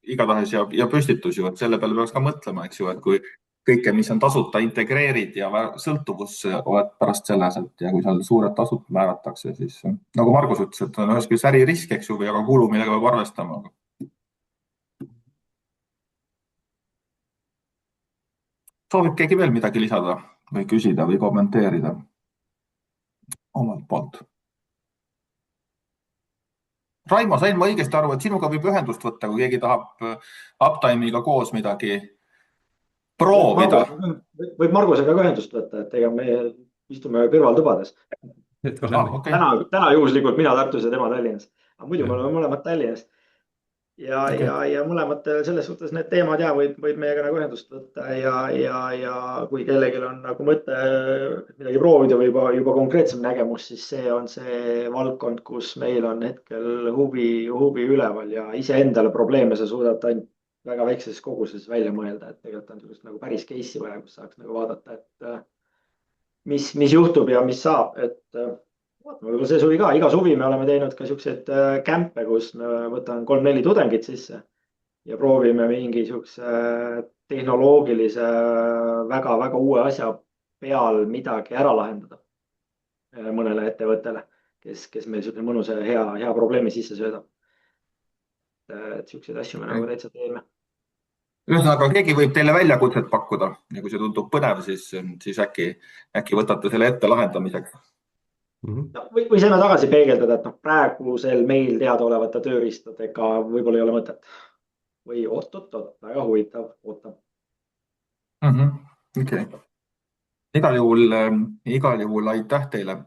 igatahes ja püstitus ju, et selle peale peaks ka mõtlema, eks ju, et kui kõike, mis on tasuta, integreerid ja sõltuvus oled pärast selles, et ja kui seal suured tasud määratakse, siis nagu Margus ütles, et on ühes äririsk, eks ju, või aga kulu, millega peab arvestama. Soovib keegi veel midagi lisada või küsida või kommenteerida omalt poolt? Raimo, sain ma õigesti aru, et sinuga võib ühendust võtta, kui keegi tahab Uptime'iga koos midagi proovida? Võib Margusega ka ühendust võtta, et ega me istume kõrvaltubades. Täna juhuslikult mina Tartus ja tema Tallinnas. Aga muidu me oleme mõlemad Tallinnas. Ja mõlemad selles suhtes need teemad võib meiega nagu ühendust võtta ja kui kellelgi on nagu mõte midagi proovida või juba konkreetsem nägemus, siis see on see valdkond, kus meil on hetkel huvi üleval ja iseendale probleeme sa suudad ainult väga väikses koguses välja mõelda, et tegelikult on sellist nagu päris case'i vaja, kus saaks nagu vaadata, et mis juhtub ja mis saab, et võib-olla see suvi ka, iga suvi me oleme teinud ka siukseid kämpe, kus me võtame 3-4 tudengit sisse ja proovime mingi siukse tehnoloogilise väga uue asja peal midagi ära lahendada mõnele ettevõttele, kes meil siuke mõnus hea probleemi sisse söödab. Et siukseid asju me nagu täitsa teeme. Ühesõnaga, keegi võib teile väljakutset pakkuda ja kui see tundub põnev, siis äkki võtate selle ette lahendamiseks. Või saime tagasi peegeldada, et praegusel meil teadaolevate tööriistadega võib-olla ei ole mõtet. Või oot, väga huvitav, ootab. Okay. Igal juhul aitäh teile